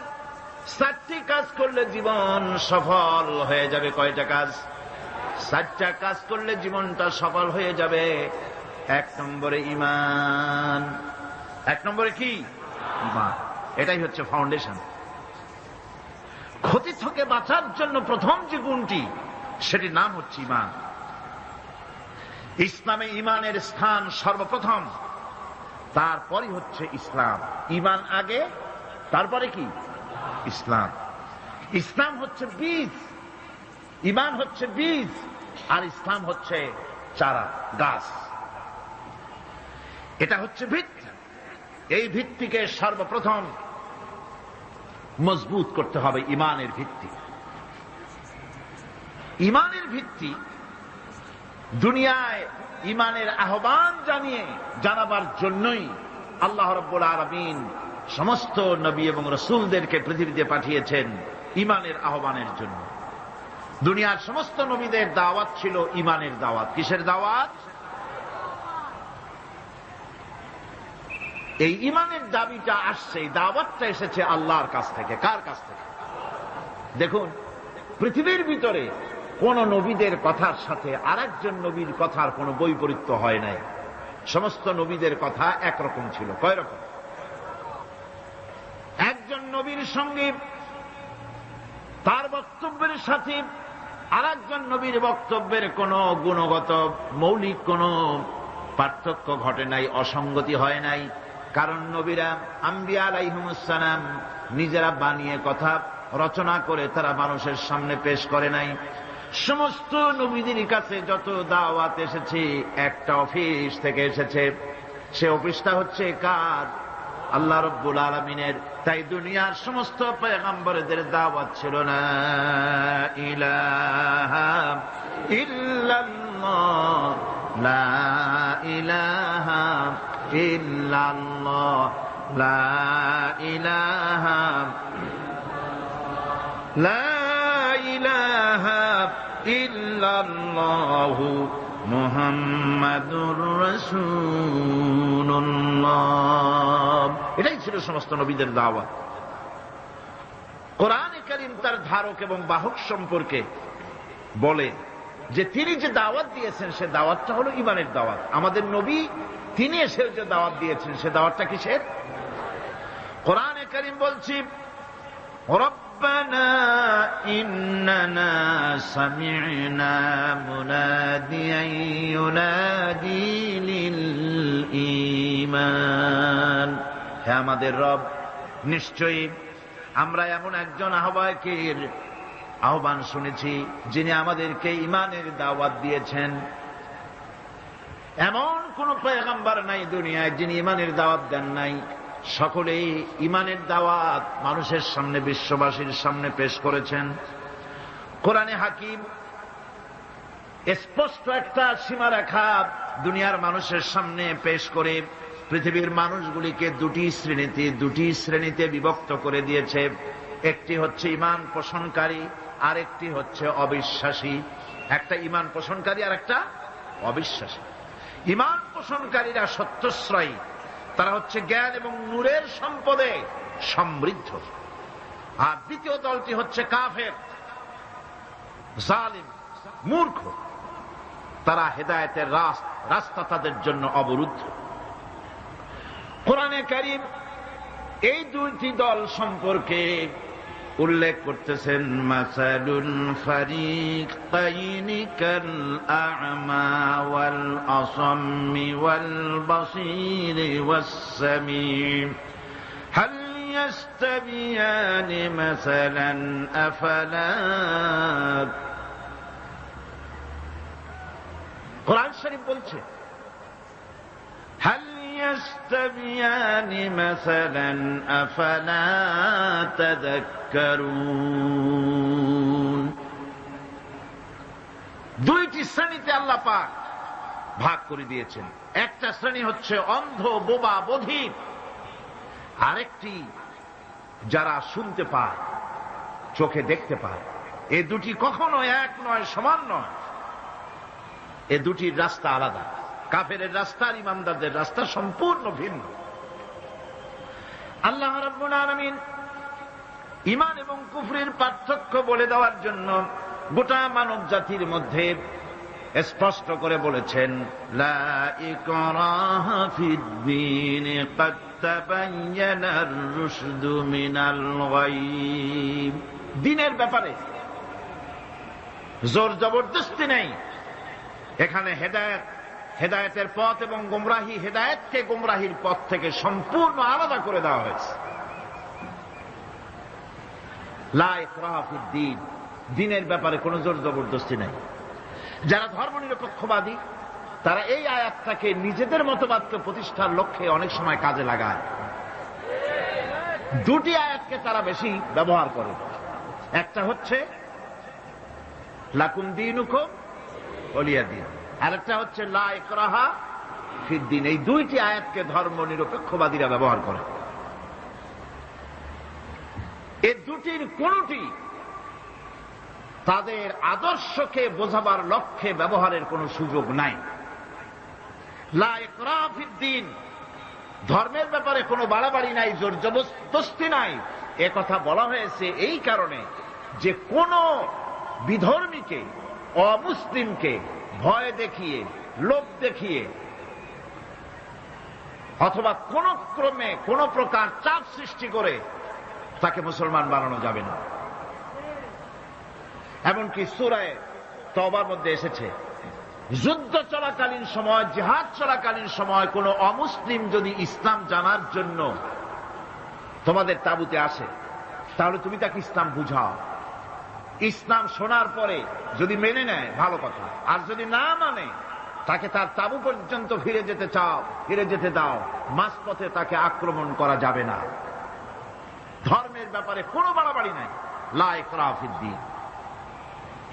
চারটি কাজ করলে জীবন সফল হয়ে যাবে। কয়টা কাজ? চারটা কাজ করলে জীবনটা সফল হয়ে যাবে। এক নম্বরে ঈমান। এক নম্বরে কি? ঈমান। এটাই হচ্ছে ফাউন্ডেশন। ক্ষতি থেকে বাঁচার জন্য প্রথম যে গুণটি, সেটির নাম হচ্ছে ঈমান। ইসলামে ঈমানের স্থান সর্বপ্রথম, তারপরই হচ্ছে ইসলাম। ঈমান আগে, তারপরে কি? ইসলাম। ইসলাম হচ্ছে বীজ, ঈমান হচ্ছে বীজ, আর ইসলাম হচ্ছে চারা, গাছ। এটা হচ্ছে ভিত্তি। এই ভিত্তিকে সর্বপ্রথম মজবুত করতে হবে, ঈমানের ভিত্তি। ঈমানের ভিত্তি দুনিয়ায় ঈমানের আহ্বান জানাবার জন্যই আল্লাহ রাব্বুল আলামিন সমস্ত নবী এবং রাসূলদেরকে পৃথিবীতে পাঠিয়েছেন ঈমানের আহ্বানের জন্য। দুনিয়ার সমস্ত নবীদের দাওয়াত ছিল ঈমানের দাওয়াত। কিসের দাওয়াত? এই ঈমানের দাবিটা আসছে, এই দাওয়াতটা এসেছে আল্লাহর কাছ থেকে। কার কাছ থেকে? দেখুন, পৃথিবীর ভিতরে কোন নবীদের কথার সাথে আরেকজন নবীর কথার কোন বৈপরীত্য হয় নাই। সমস্ত নবীদের কথা একরকম ছিল। কয় রকম? একজন নবীর সঙ্গে তার বক্তব্যের সাথে আরেকজন নবীর বক্তব্যের কোন গুণগত মৌলিক কোন পার্থক্য ঘটে নাই, অসঙ্গতি হয় নাই। কারণ নবীরা, আম্বিয়া আলাইহিমুস সালাম, নিজেরা বানিয়ে কথা রচনা করে তারা মানুষের সামনে পেশ করে নাই। সমস্ত নবীদের কাছে যত দাওয়াত এসেছে একটা অফিস থেকে এসেছে। সে অফিসটা হচ্ছে কার? আল্লাহ রাব্বুল আলামিনের। তাই দুনিয়ার সমস্ত পয়গম্বরদের দাওয়াত ছিল না ইলাহা ইল্লাল্লাহ, লা ইলাহা ইল্লাল্লাহ, লা ইলাহা, লা ইলাহা ইল্লাল্লাহু মুহাম্মাদুর রাসূলুল্লাহ। এটাই ছিল সমস্ত নবীদের দাওয়াত। কোরআনে কারীম তার ধারক এবং বাহক সম্পর্কে বলে যে তিনি যে দাওয়াত দিয়েছেন সে দাওয়াতটা হলো ঈমানের দাওয়াত। আমাদের নবী তিনি এসে যে দাওয়াত দিয়েছেন সে দাওয়াতটা কিসের? কোরআনে কারীম বলছি, ربنا إننا سمعنا مناديا ينادي للإيمان। হে আমাদের রব, নিশ্চয়ই আমরা এমন একজন আহ্বায়কের আহ্বান শুনেছি যিনি আমাদেরকে ঈমানের দাওয়াত দিয়েছেন। এমন কোন পয়গম্বর নাই দুনিয়ায় যিনি ঈমানের দাওয়াত দেন নাই। সকলেই ঈমানের দাওয়াত মানুষের সামনে, বিশ্ববাসীর সামনে পেশ করেছেন। কোরআনে হাকিম স্পষ্ট একটা সীমারেখা দুনিয়ার মানুষের সামনে পেশ করে পৃথিবীর মানুষগুলিকে দুটি শ্রেণীতে বিভক্ত করে দিয়েছে। একটি হচ্ছে ঈমান পোষণকারী, আরেকটি হচ্ছে অবিশ্বাসী। একটা ঈমান পোষণকারী আর একটা অবিশ্বাসী। ঈমান পোষণকারীরা সত্যশ্রয়ী, তারা হচ্ছে জ্ঞান এবং নূরের সম্পদে সমৃদ্ধ। আর দ্বিতীয় দলটি হচ্ছে কাফের, জালিম, মূর্খ। তারা হেদায়েতের রাস্তা তাদের জন্য অবরুদ্ধ। কোরআনে কারীম এই দুইটি দল সম্পর্কে উল্লেখ করতেছেন, মাসালুল ফারিকাইনি কাল আ'মা ওয়াল আসাম্মি ওয়াল বাসীরি ওয়াস সামিম হাল ইয়াস্তাবিয়ানি মাসালান আফালা। কোরআন শরীফ বলছে, হাল يستبيان مثلا أفلا تذكرون। দুইটি শ্রেণীতে আল্লাহ পাক ভাগ করে দিয়েছেন। একটা শ্রেণী হচ্ছে অন্ধ, বোবা, বধির। আরেকটি যারা শুনতে পায়, চোখে দেখতে পায়। এই দুটি কখনো এক নয়, সমান নয়। এ দুটির রাস্তা আলাদা। কাফেরের রাস্তা আর ইমানদারদের রাস্তা সম্পূর্ণ ভিন্ন। আল্লাহ রাব্বুল আলামিন ঈমান এবং কুফরের পার্থক্য বলে দেওয়ার জন্য গোটা মানব জাতির মধ্যে স্পষ্ট করে বলেছেন, লা ইকরাহা ফিদ-দীন ক্বাদ তাবায়্যানার রুশদু মিনাল গাই। দ্বীনের ব্যাপারে জোর জবরদস্তি নেই। এখানে হেদায়েতের পথ এবং গোমরাহি, হেদায়েতকে গোমরাহির পথ থেকে সম্পূর্ণ আলাদা করে দেওয়া হয়েছে। লা ইকরাহা ফিদ-দীন, দ্বীনের ব্যাপারে কোনো জোর জবরদস্তি নেই। যারা ধর্মনিরপেক্ষবাদী তারা এই আয়াতটাকে নিজেদের মতবাদকে প্রতিষ্ঠার লক্ষ্যে অনেক সময় কাজে লাগায়। দুটি আয়াতকে তারা বেশি ব্যবহার করে। একটা হচ্ছে লাকুম দীনুকুম ওয়ালিয়া দীন, আর একটা হচ্ছে লা ইকরাহা ফিদ্দিন। এই দুইটি আয়াতকে ধর্ম নিরপেক্ষবাদীরা ব্যবহার করে। এই দুটির কোনটি তাদের আদর্শকে বোঝাবার লক্ষ্যে ব্যবহারের কোন সুযোগ নাই। লা ইকরাহা ফিদ্দিন, ধর্মের ব্যাপারে কোনো বাড়াবাড়ি নাই, জোর জবরদস্তি নাই। এ কথা বলা হয়েছে এই কারণে যে কোন বিধর্মীকে, অমুসলিমকে ভয় দেখিয়ে, লোভ দেখিয়ে অথবা কোন ক্রমে কোন প্রকার চাপ সৃষ্টি করে তাকে মুসলমান বানানো যাবে না। এমনকি সূরা তওবার মধ্যে এসেছে, যুদ্ধ চলাকালীন সময়, জিহাদ চলাকালীন সময় কোন অমুসলিম যদি ইসলাম জানার জন্য তোমাদের তাঁবুতে আসে, তাহলে তুমি তাকে ইসলাম বুঝাও। ইসলাম শোনার পরে যদি মেনে নেয় ভালো কথা, আর যদি না মানে তাকে তার তাঁবু পর্যন্ত ফিরে যেতে দাও। মাঝপথে তাকে আক্রমণ করা যাবে না। ধর্মের ব্যাপারে কোনো বাড়াবাড়ি নাই, লা ইকরাহা ফিদ্দিন।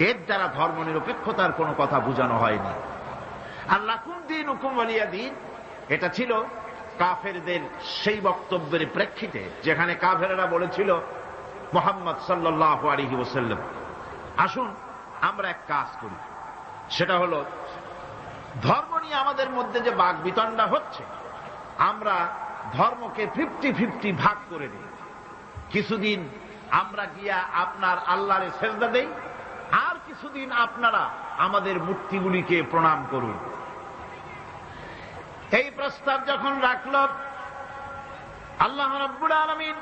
এর দ্বারা ধর্ম নিরপেক্ষতার কোনো কথা বোঝানো হয়নি। আর লাকুম দীনুকুম ওয়ালিয়া দীন, এটা ছিল কাফেরদের সেই বক্তব্যের প্রেক্ষিতে যেখানে কাফেরেরা বলেছিল মুহাম্মদ সাল্লাল্লাহু আলাইহি ওয়াসাল্লাম, আসুন আমরা এক কাজ করি, সেটা হলো ধর্ম নিয়ে আমাদের মধ্যে যে বাকবিতণ্ডা হচ্ছে, আমরা ধর্মকে 50-50 ভাগ করে দিই। কিছুদিন আমরা গিয়া আপনার আল্লাহরে সেজদা দেই, আর কিছুদিন আপনারা আমাদের মূর্তিগুলিকে প্রণাম করুন। এই প্রস্তাব যখন রাখল, আল্লাহ রাব্বুল আলামিন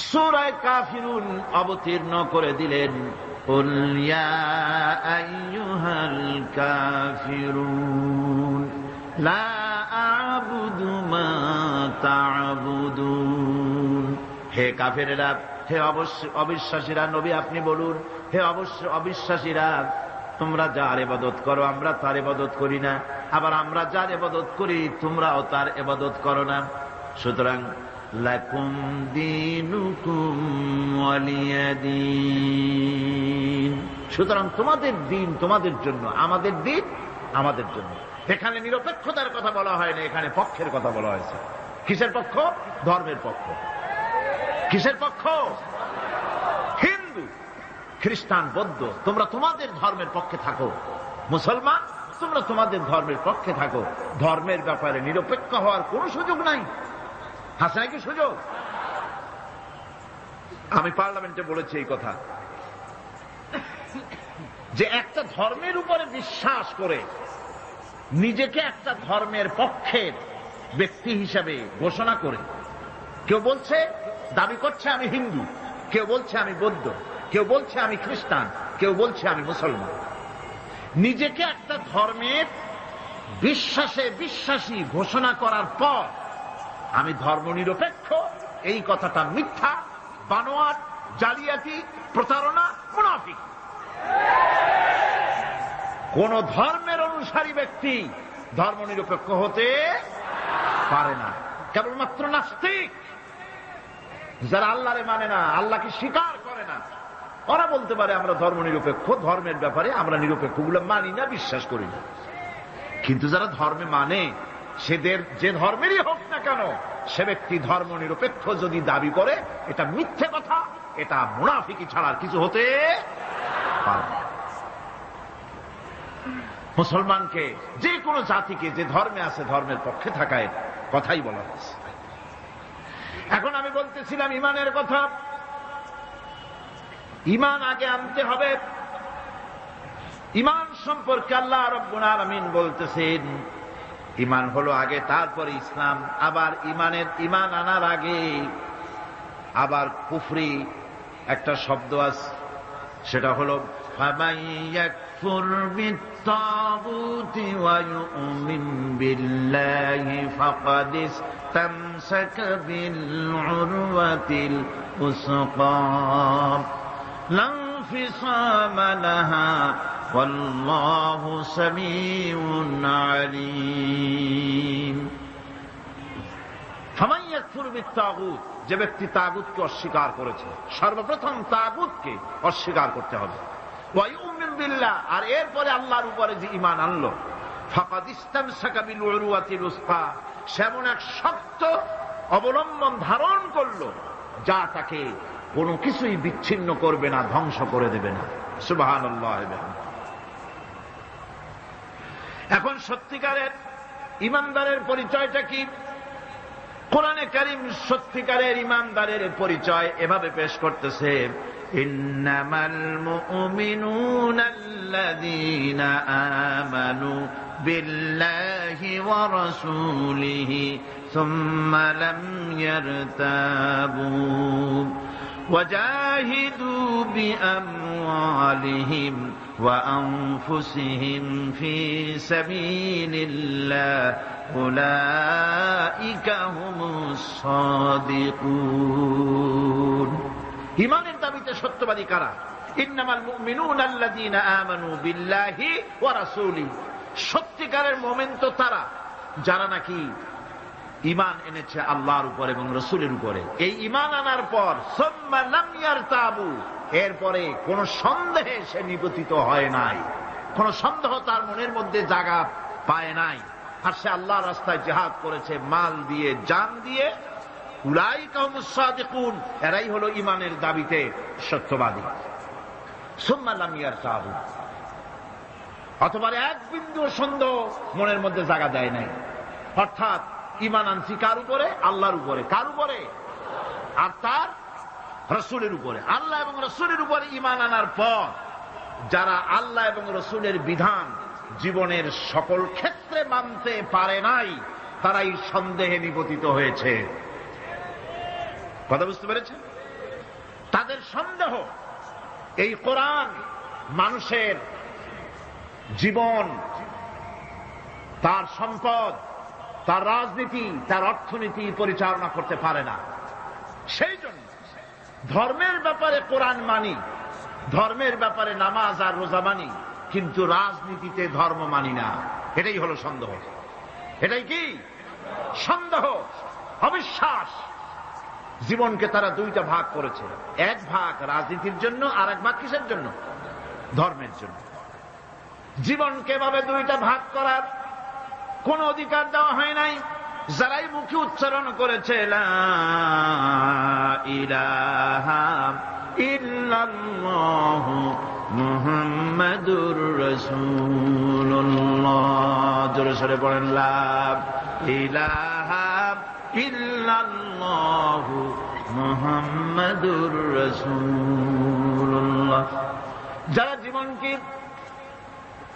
সূরা কাফিরুন অবতীর্ণ করে দিলেন, কুল ইয়া আইয়ুহাল কাফিরুন লা আ'বুদু মা তা'বুদুন। হে কাফেরেরা, হে অবিশ্বাসীরা, নবী আপনি বলুন, হে অবিশ্বাসীরা, তোমরা যার ইবাদত করো আমরা তার ইবাদত করি না, আবার আমরা যার ইবাদত করি তোমরাও তার ইবাদত করো না। সুতরাং লাকুম দীনুকুম ওয়ালিয়া দীন, সুতরাং তোমাদের দিন তোমাদের জন্য, আমাদের দিন আমাদের জন্য। এখানে নিরপেক্ষতার কথা বলা হয় না, এখানে পক্ষের কথা বলা হয়েছে। কিসের পক্ষ? ধর্মের পক্ষ। কিসের পক্ষ? হিন্দু, খ্রিস্টান, বৌদ্ধ, তোমরা তোমাদের ধর্মের পক্ষে থাকো। মুসলমান, তোমরা তোমাদের ধর্মের পক্ষে থাকো। ধর্মের ব্যাপারে নিরপেক্ষ হওয়ার কোন সুযোগ নাই। আছে নাকি সুযোগ? আমি পার্লামেন্টে বলেছি এই কথা, যে একটা ধর্মের উপরে বিশ্বাস করে নিজেকে একটা ধর্মের পক্ষের ব্যক্তি হিসাবে ঘোষণা করে কেউ বলছে, দাবি করছে আমি হিন্দু, কেউ বলছে আমি বৌদ্ধ, কেউ বলছে আমি খ্রিস্টান, কেউ বলছে আমি মুসলমান। নিজেকে একটা ধর্মের বিশ্বাসী ঘোষণা করার পর আমি ধর্ম নিরপেক্ষ, এই কথাটা মিথ্যা, বানোয়াট, জালিয়াতি, প্রতারণা, মুনাফিক। কোন ধর্মের অনুসারী ব্যক্তি ধর্ম নিরপেক্ষ হতে পারে না। কেবলমাত্র নাস্তিক, যারা আল্লাহরে মানে না, আল্লাহকে স্বীকার করে না, ওরা বলতে পারে আমরা ধর্ম নিরপেক্ষ, ধর্মের ব্যাপারে আমরা নিরপেক্ষ, গুলো মানি না, বিশ্বাস করি না। কিন্তু যারা ধর্মে মানে, সেদের যে ধর্মেরই হোক না কেন, সে ব্যক্তি ধর্ম নিরপেক্ষ যদি দাবি করে, এটা মিথ্যে কথা, এটা মুনাফিকি ছাড়া আর কিছু হতে পারে না। মুসলমানকে, যে কোনো জাতিকে যে ধর্মে আছে ধর্মের পক্ষে থাকায় কথাই বলা হয়েছে। এখন আমি বলতেছিলাম ইমানের কথা। ইমান আগে আনতে হবে। ইমান সম্পর্কে আল্লাহ রাব্বুল আলামিন বলতেছেন, ইমান হলো আগে, তারপরে ইসলাম। আবার ইমান আনার আগে আবার কুফরি একটা শব্দ আছে, সেটা হলো ফামান ইয়াকফুর বিত-তাগুতি ওয়া ইউমিন বিল্লাহি ফাকাদ ইসতামসাকা বিল উরওয়াতিল উসকা লা ইনফিসামা লাহা والله سميع عليم فمن يكفر بالطاغوت যে ব্যক্তি তাগুতকে অস্বীকার করেছে, সর্বপ্রথম তাগুতকে অস্বীকার করতে হবে। ওয়া ইউমিন বিল্লাহ, আর এরপরে আল্লাহর উপরে যে ঈমান আনলো, ফাকাদ ইসতামসাকা বিল উরওয়াতিল উসকা, সেমন এক শক্ত অবলম্বন ধারণ করলো যা তাকে কোনো কিছুই বিচ্ছিন্ন করবে না, ধ্বংস করে দেবে না। সুবহানাল্লাহ। এখন সত্যিকারের ঈমানদারের পরিচয়টা কি? কোরআনে কারীম সত্যিকারের ঈমানদারের পরিচয় এভাবে পেশ করতেছে, ইন্নামাল মুমিনুনা আল্লাযীনা আমানু বিল্লাহি ওয়া রাসূলিহি সুম্মা লাম ইয়ারতাবু وجاهدوا بأموالهم وأنفسهم في سبيل الله أولئك هم الصادقون। ঈমানের দাবিতে সত্যবাদী কারা? ইন্নামাল মুমিনুনা আল্লাযীনা আমানু বিল্লাহি ওয়া রাসূলিহি, সত্যিকারের মুমিন তো তারা যারা নাকি ঈমান এনেছে আল্লাহর উপর এবং রাসূলের উপরে। এই ঈমান আনার পর সুম্মা লাম ইয়ারতাবু, এরপরে কোন সন্দেহে সে নিপতিত হয় নাই, কোন সন্দেহ তার মনের মধ্যে জায়গা পায় নাই, আর সে আল্লাহর রাস্তায় জিহাদ করেছে মাল দিয়ে, জান দিয়ে। উলাইকা হুমুস সাদিকুন, এরাই হলো ঈমানের দাবিতে সত্যবাদী। সুম্মা লাম ইয়ারতাবু, অথবা এক বিন্দু সন্দেহ মনের মধ্যে জায়গা দেয় নাই, অর্থাৎ ঈমান আনছি কার উপরে? আল্লাহর উপরে। কার উপরে? আর তার রাসূলের উপরে। আল্লাহ এবং রাসূলের উপরে ঈমান আনার পর যারা আল্লাহ এবং রাসূলের বিধান জীবনের সকল ক্ষেত্রে মানতে পারে নাই, তারাই সন্দেহে নিপতিত হয়েছে। কথা বুঝতে পেরেছেন? তাদের সন্দেহ এই কোরআন মানুষের জীবন, তার সম্পদ, তার রাজনীতি, তার অর্থনীতি পরিচালনা করতে পারে না। সেই জন্য ধর্মের ব্যাপারে কোরআন মানি, ধর্মের ব্যাপারে নামাজ আর রোজা মানি, কিন্তু রাজনীতিতে ধর্ম মানি না। এটাই হলো সন্দেহ। এটাই কি? সন্দেহ, অবিশ্বাস। জীবনকে তারা দুইটা ভাগ করেছে, এক ভাগ রাজনীতির জন্য, আর এক ভাগ কিসের জন্য? ধর্মের জন্য। জীবনকে এভাবে দুইটা ভাগ করার কোন অধিকার দেওয়া হয় নাই। যারাই মুখে উচ্চারণ করেছে লা ইলাহা ইল্লাল্লাহু মুহাম্মাদুর রাসূলুল্লাহ, জোরে সোরে পড়েন লা ইলাহা ইল্লাল্লাহু মুহাম্মাদুর রাসূলুল্লাহ। যারা জীবনকে,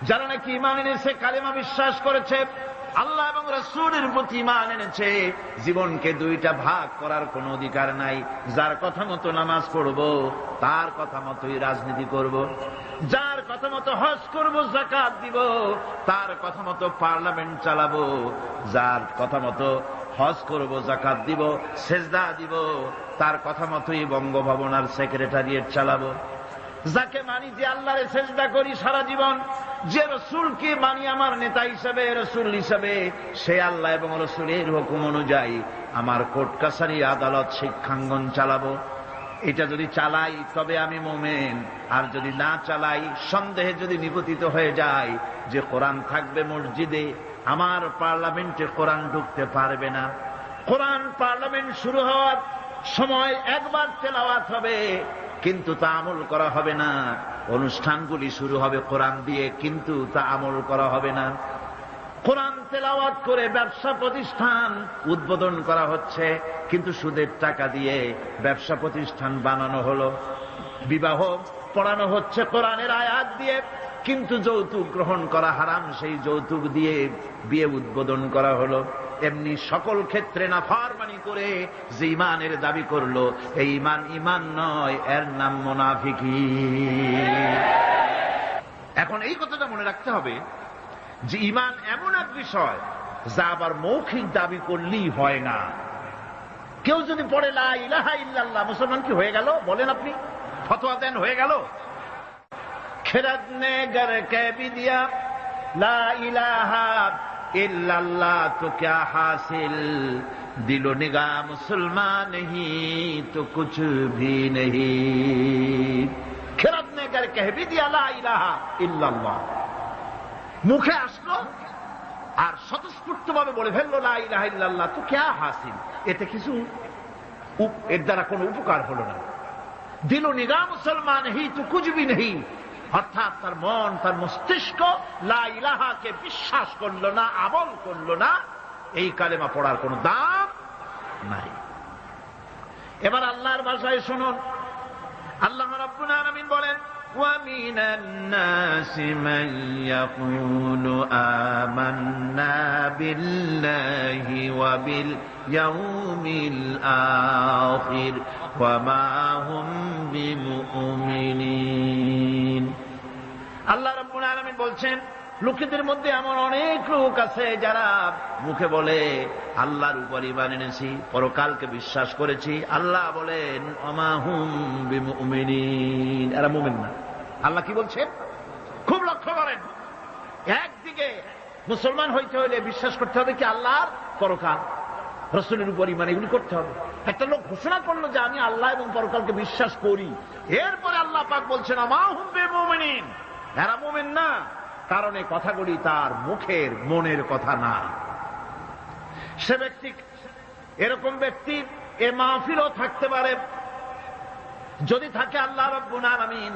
যারা নাকি ঈমান এনেছে, কালেমা বিশ্বাস করেছে, আল্লাহ এবং রাসূলের প্রতি ঈমান এনেছে, জীবনকে দুইটা ভাগ করার কোন অধিকার নাই। যার কথা মতো নামাজ পড়ব, তার কথা মতোই রাজনীতি করব। যার কথা মতো হজ করব, যাকাত দিব, তার কথা মতো পার্লামেন্ট চালাবো। যার কথা মতো হজ করব, যাকাত দিব, সেজদা দিব, তার কথা মতোই বঙ্গভবন আর সেক্রেটারিয়েট চালাবো। যাকে মানি, যে আল্লাহরে সেজদা করি সারা জীবন, যে রাসূলকে মানি আমার নেতা হিসেবে, রাসূল হিসেবে, সে আল্লাহ এবং রাসূলের হুকুম অনুযায়ী আমার কোর্ট কাছারি, আদালত, শিক্ষাঙ্গন চালাবো। এটা যদি চালাই তবে আমি মুমিন, আর যদি না চালাই, সন্দেহে যদি নিপতিত হয়ে যায় যে কোরআন থাকবে মসজিদে, আমার পার্লামেন্টে কোরআন ঢুকতে পারবে না। কোরআন পার্লামেন্ট শুরু হওয়ার সময় একবার তেলাওয়াত হবে, কিন্তু তা আমল করা হবে না। অনুষ্ঠানগুলি শুরু হবে কোরআন দিয়ে, কিন্তু তা আমল করা হবে না। কোরআন তেলাওয়াত করে ব্যবসা প্রতিষ্ঠান উদ্বোধন করা হচ্ছে, কিন্তু সুদের টাকা দিয়ে ব্যবসা প্রতিষ্ঠান বানানো হলো। বিবাহ পড়ানো হচ্ছে কোরআনের আয়াত দিয়ে, কিন্তু যৌতুক গ্রহণ করা হারাম, সেই যৌতুক দিয়ে বিয়ে উদ্বোধন করা হলো। এমনি সকল ক্ষেত্রে নাফরমানি করে যে ঈমানের দাবি করলো, এই ঈমান ঈমান নয়, এর নাম মুনাফিকি। এখন এই কথাটা মনে রাখতে হবে যে ঈমান এমন এক বিষয় যা আবার মৌখিক দাবি করলেই হয় না। কেউ যদি পড়ে লা ইলাহা ইল্লাল্লাহ, মুসলমান কি হয়ে গেল? বলেন আপনি, ফতোয়া দেন হয়ে গেল? खिरद ने गर कह भी दिया ला इलाहा इल्लल्लाह तो क्या हासिल, दिलो निगाह मुसलमान नहीं तो कुछ भी नहीं। खिरद ने गर कह भी दिया লা ইলাহা ইল্লাল্লাহ, মুখে আসলো আর স্বতঃস্ফূর্ত ভাবে বলে ফেললো লা ইলাহা ইল্লাল্লাহ তো क्या হাসিল, এতে কিছু এর দ্বারা কোনো উপকার হলো না। দিলো নিগাহ মুসলমান হি তো কুছ ভি নেই, অর্থাৎ তার মন তার মস্তিষ্ক লা ইলাহাকে বিশ্বাস করলো না, আমল করলো না, এই কালেমা পড়ার কোনো দাম নাই। এবার আল্লাহর ভাষায় শুনুন, আল্লাহ রাব্বুল আলামিন বলেন وَمِنَ النَّاسِ مَن يَقُولُ آمَنَّا بِاللَّهِ وَبِالْيَوْمِ الْآخِرِ وَمَا هُمْ بِمُؤْمِنِينَ। আল্লাহ রাব্বুল আলামিন বলছেন, লোকেদের মধ্যে এমন অনেক লোক আছে যারা মুখে বলে আল্লাহর উপর ঈমান এনেছি, পরকালকে বিশ্বাস করেছি। আল্লাহ বলেন ওমা হুম বিমুমিনিন, এরা মুমিন না। আল্লাহ কি বলছেন খুব লক্ষ্য করেন। একদিকে মুসলমান হইতে হলে বিশ্বাস করতে হবে কি আল্লাহর পরকাল, রাসূলের উপর ঈমান, এগুলি করতে হবে। একটা লোক ঘোষণা করলো যে আমি আল্লাহ এবং পরকালকে বিশ্বাস করি, এরপরে আল্লাহ পাক বলছেন ওমা হুম বিমুমিনিন, এরা মুমিন না, কারণ এই কথাগুলি তার মুখের মনের কথা না। সে ব্যক্তি, এরকম ব্যক্তি এ মাহফিলও থাকতে পারে, যদি থাকে আল্লাহ রাব্বুল আলামিন